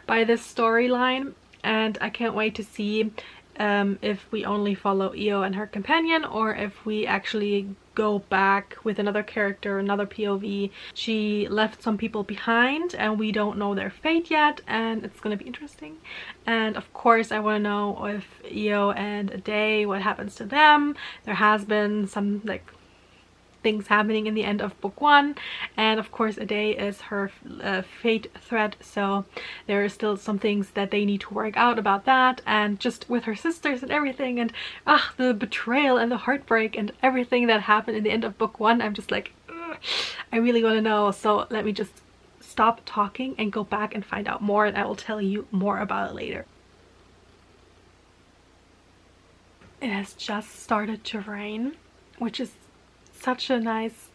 by this storyline. And I can't wait to see if we only follow Io and her companion, or if we actually go back with another character, another POV. She left some people behind and we don't know their fate yet, and it's gonna be interesting. And of course I want to know if Io and Ade, what happens to them. There has been some like things happening in the end of book 1, and of course Ade is her fate thread, so there are still some things that they need to work out about that, and just with her sisters and everything, and the betrayal and the heartbreak and everything that happened in the end of book 1. I'm just like, ugh, I really want to know. So let me just stop talking and go back and find out more, and I will tell you more about it later. It has just started to rain, which is such a nice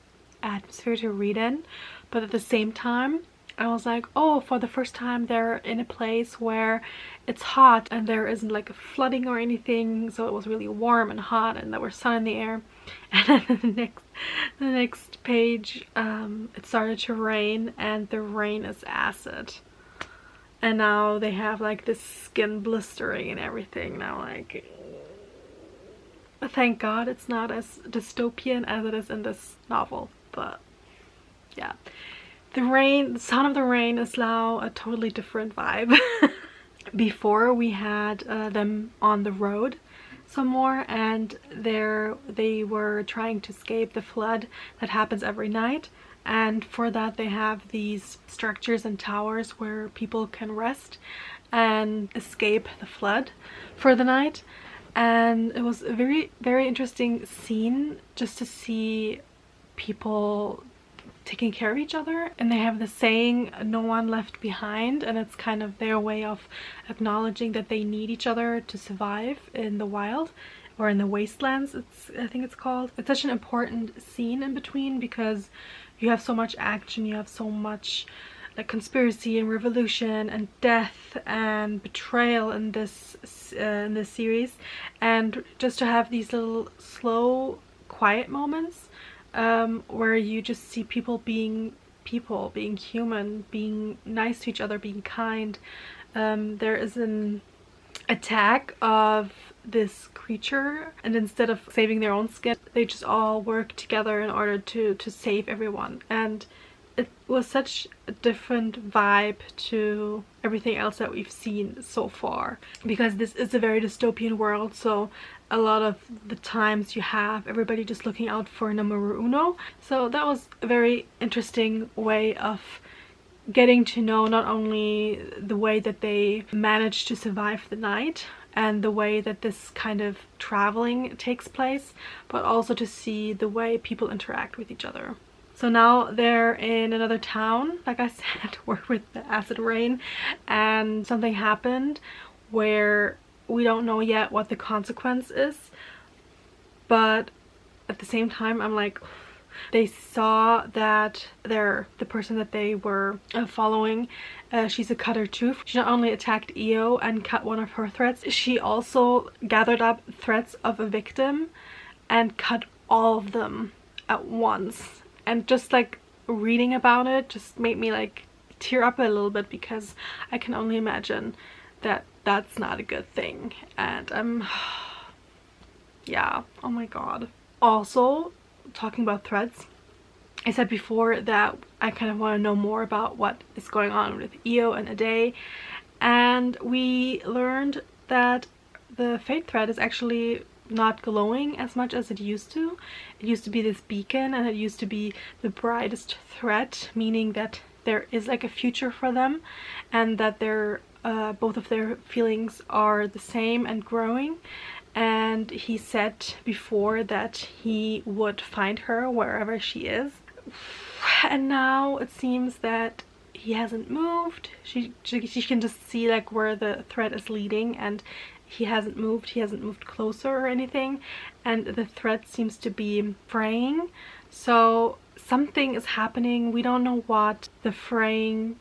atmosphere to read in, but at the same time I was like, oh, for the first time they're in a place where it's hot and there isn't like a flooding or anything, so it was really warm and hot and there was sun in the air. And then the next page, it started to rain, and the rain is acid, and now they have like this skin blistering and everything. Now, like, thank God it's not as dystopian as it is in this novel, but yeah. The sound of the rain is now a totally different vibe. Before we had them on the road some more, and they were trying to escape the flood that happens every night, and for that they have these structures and towers where people can rest and escape the flood for the night. And it was a very, very interesting scene just to see people taking care of each other. And they have the saying, no one left behind, and it's kind of their way of acknowledging that they need each other to survive in the wild, or in the wastelands, I think it's called. It's such an important scene in between, because you have so much action, you have so much like conspiracy and revolution and death and betrayal in this series, and just to have these little slow, quiet moments where you just see people, being human, being nice to each other, being kind. There is an attack of this creature, and instead of saving their own skin, they just all work together in order to save everyone. And it was such a different vibe to everything else that we've seen so far, because this is a very dystopian world, so a lot of the times you have everybody just looking out for numero uno. So that was a very interesting way of getting to know not only the way that they managed to survive the night and the way that this kind of traveling takes place, but also to see the way people interact with each other. So now they're in another town, like I said, with the acid rain, and something happened where we don't know yet what the consequence is, but at the same time I'm like, they saw that the person that they were following, she's a cutter too. She not only attacked Io and cut one of her threads, she also gathered up threads of a victim and cut all of them at once. And just like reading about it just made me like tear up a little bit, because I can only imagine that that's not a good thing. And yeah, oh my god. Also, talking about threads, I said before that I kind of want to know more about what is going on with Io and Ade, and we learned that the fate thread is actually not glowing as much as it used to. It used to be this beacon, and it used to be the brightest thread, meaning that there is like a future for them, and that they're both of their feelings are the same and growing. And he said before that he would find her wherever she is, and now it seems that he hasn't moved. She can just see like where the thread is leading, and he hasn't moved closer or anything, and the thread seems to be fraying. So something is happening, we don't know what. The fraying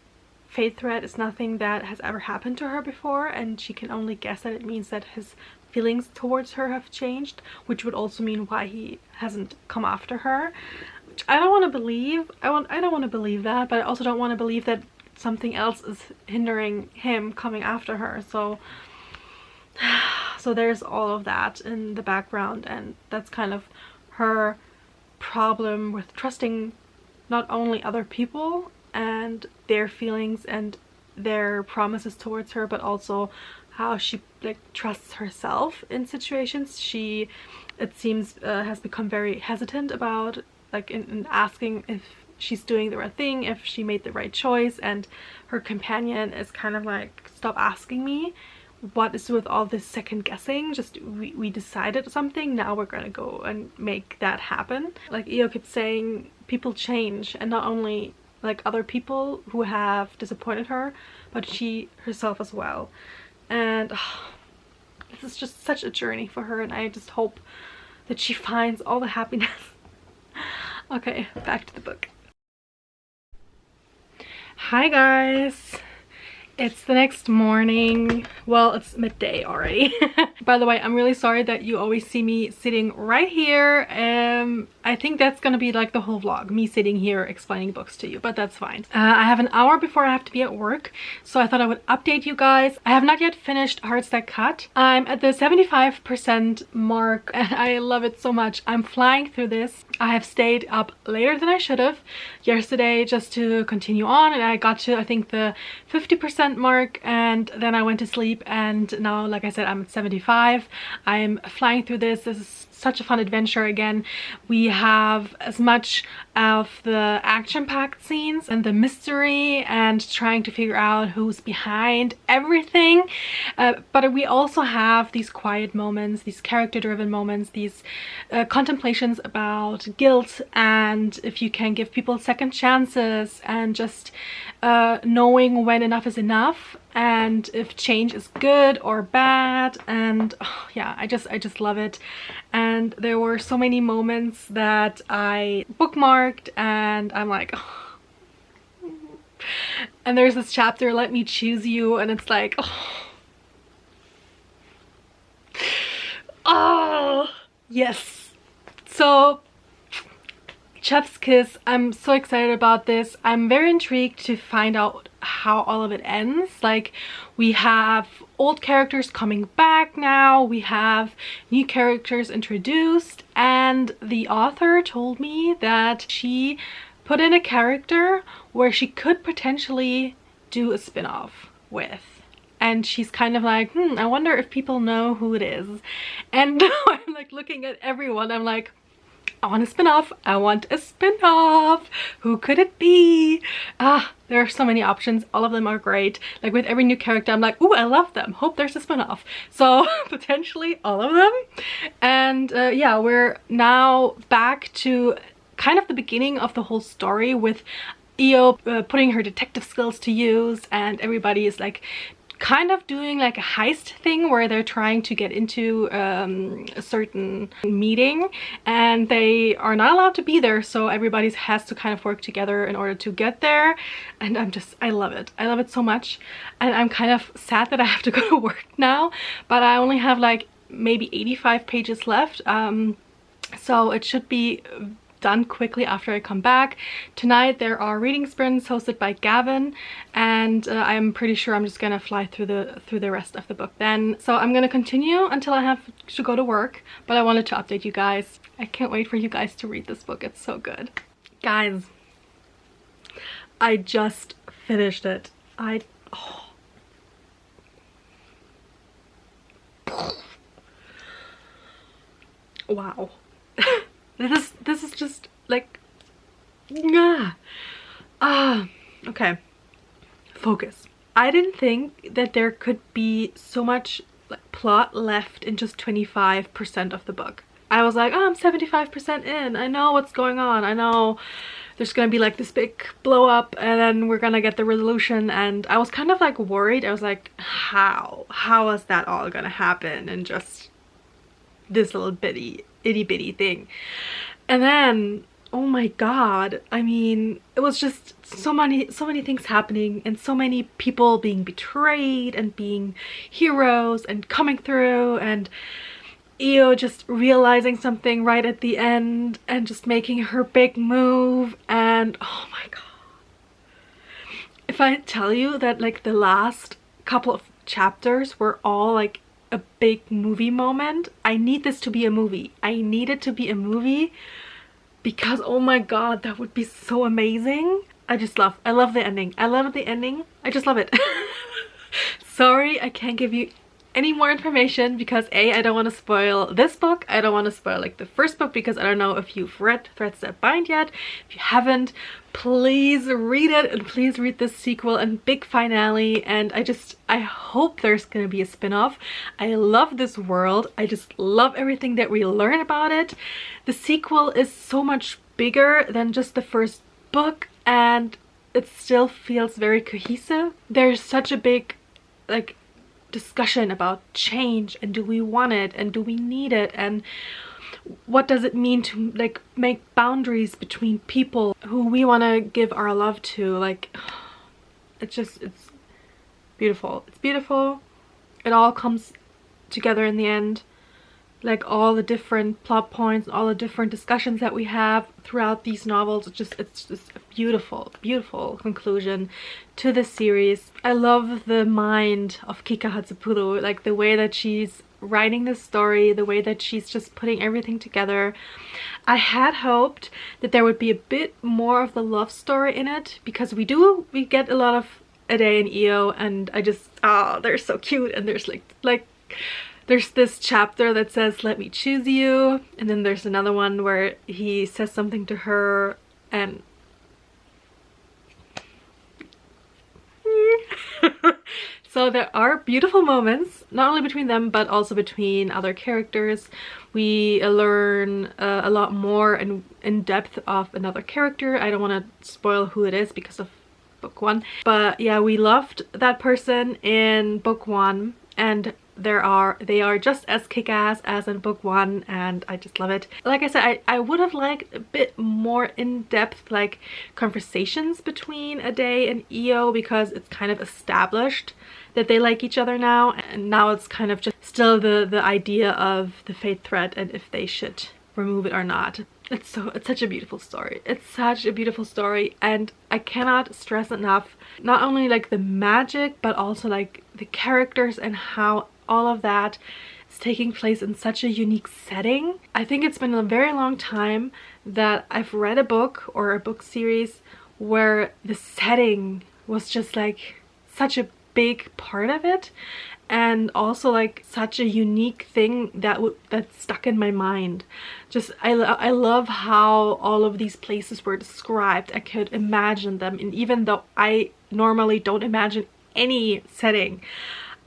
fate thread is nothing that has ever happened to her before, and she can only guess that it means that his feelings towards her have changed, which would also mean why he hasn't come after her, which I don't want to believe. I don't want to believe that, but I also don't want to believe that something else is hindering him coming after her. So so there's all of that in the background, and that's kind of her problem with trusting not only other people and their feelings and their promises towards her, but also how she like trusts herself in situations. She, it seems, has become very hesitant about like in asking if she's doing the right thing, if she made the right choice, and her companion is kind of like, stop asking me what is with all this second guessing, just we decided something, now we're gonna go and make that happen. Like Io kept saying, people change, and not only like other people who have disappointed her, but she herself as well. And this is just such a journey for her, and I just hope that she finds all the happiness. Okay, back to the book. Hi guys! It's the next morning. Well, it's midday already. By the way, I'm really sorry that you always see me sitting right here. I think that's gonna be like the whole vlog, me sitting here explaining books to you, but that's fine. I have an hour before I have to be at work, so I thought I would update you guys. I have not yet finished Hardstack Cut. I'm at the 75% mark, and I love it so much. I'm flying through this. I have stayed up later than I should have yesterday just to continue on, and I got to, I think, the 50% mark, and then I went to sleep, and now, like I said, I'm at 75. I'm flying through this. This is such a fun adventure again. We have as much of the action-packed scenes and the mystery and trying to figure out who's behind everything, but we also have these quiet moments, these character-driven moments, these contemplations about guilt and if you can give people second chances, and just knowing when enough is enough and if change is good or bad. And oh, yeah, I just love it. And there were so many moments that I bookmarked, and I'm like, oh. And there's this chapter, Let Me Choose You, and it's like, oh yes. So Chef's Kiss, I'm so excited about this. I'm very intrigued to find out how all of it ends. Like, we have old characters coming back now, we have new characters introduced, and the author told me that she put in a character where she could potentially do a spin-off with. And she's kind of like, I wonder if people know who it is. And I'm like looking at everyone, I'm like, I want a spin-off. I want a spin-off. Who could it be? There are so many options. All of them are great. Like with every new character, I'm like, ooh, I love them. Hope there's a spin-off. So potentially all of them. And yeah, we're now back to kind of the beginning of the whole story with Io putting her detective skills to use, and everybody is like kind of doing like a heist thing where they're trying to get into a certain meeting, and they are not allowed to be there, so everybody has to kind of work together in order to get there. And I love it. I love it so much. And I'm kind of sad that I have to go to work now, but I only have like maybe 85 pages left, so it should be done quickly after I come back. Tonight there are reading sprints hosted by Gavin, and I'm pretty sure I'm just gonna fly through the rest of the book then. So I'm gonna continue until I have to go to work, but I wanted to update you guys. I can't wait for you guys to read this book. It's so good. Guys, I just finished it. Wow. This is just like, okay, focus. I didn't think that there could be so much like plot left in just 25% of the book. I was like, oh, I'm 75% in. I know what's going on. I know there's gonna be like this big blow up, and then we're gonna get the resolution. And I was kind of like worried. I was like, how is that all gonna happen in just this little itty bitty thing? And then, oh my god, I mean, it was just so many things happening, and so many people being betrayed and being heroes and coming through, and Io just realizing something right at the end and just making her big move. And oh my god, if I tell you that like the last couple of chapters were all like a big movie moment. I need this to be a movie. I need it to be a movie because oh my god, that would be so amazing. I love the ending. I love the ending. I just love it. Sorry, I can't give you any more information because A, I don't want to spoil this book. I don't want to spoil like the first book because I don't know if you've read Threads That Bind yet. If you haven't, please read it and please read this sequel and big finale. And I hope there's gonna be a spin-off. I love this world. I just love everything that we learn about it. The sequel is so much bigger than just the first book and it still feels very cohesive. There's such a big like discussion about change and do we want it and do we need it and what does it mean to like make boundaries between people who we want to give our love to. Like it's beautiful. It's beautiful. It all comes together in the end, like all the different plot points, all the different discussions that we have throughout these novels. It's just a beautiful conclusion to this series. I love the mind of Kika Hatsupuro, like the way that she's writing this story, the way that she's just putting everything together. I had hoped that there would be a bit more of the love story in it because we get a lot of Ade and Io and they're so cute and there's like there's this chapter that says let me choose you and then there's another one where he says something to her and so there are beautiful moments not only between them but also between other characters. We learn a lot more and in depth of another character. I don't want to spoil who it is because of book one, but yeah, we loved that person in book one and they are just as kick-ass as in book one and I just love it. Like I said, I would have liked a bit more in-depth like conversations between Ade and Io because it's kind of established that they like each other now and now it's kind of just still the idea of the fate threat and if they should remove it or not. It's such a beautiful story. It's such a beautiful story and I cannot stress enough not only like the magic but also like the characters and how all of that is taking place in such a unique setting. I think it's been a very long time that I've read a book or a book series where the setting was just like such a big part of it and also like such a unique thing that stuck in my mind. Just I love how all of these places were described. I could imagine them and even though I normally don't imagine any setting,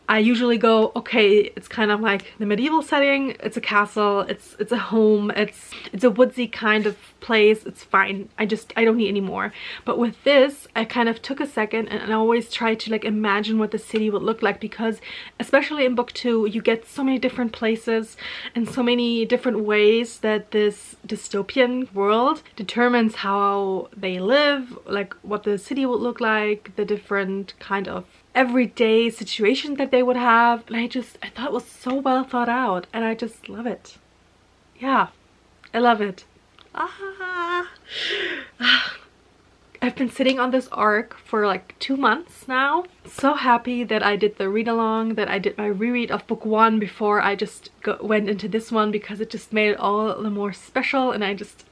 I usually go, okay, it's kind of like the medieval setting, it's a castle, it's a home, it's a woodsy kind of place, it's fine. I don't need any more. But with this, I kind of took a second and I always try to like imagine what the city would look like because especially in book two, you get so many different places and so many different ways that this dystopian world determines how they live, like what the city would look like, the different kind of everyday situations that they would have, and I thought it was so well thought out and I just love it. Yeah, I love it. I've been sitting on this arc for like 2 months now. So happy that I did the read along, that I did my reread of book one before I just went into this one because it just made it all the more special and I just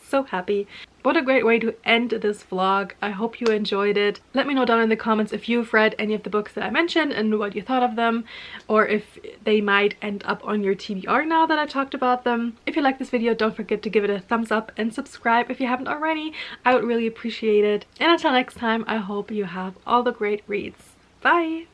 so happy. What a great way to end this vlog. I hope you enjoyed it. Let me know down in the comments if you've read any of the books that I mentioned and what you thought of them, or if they might end up on your TBR now that I talked about them. If you like this video, don't forget to give it a thumbs up and subscribe if you haven't already. I would really appreciate it. And until next time, I hope you have all the great reads. Bye!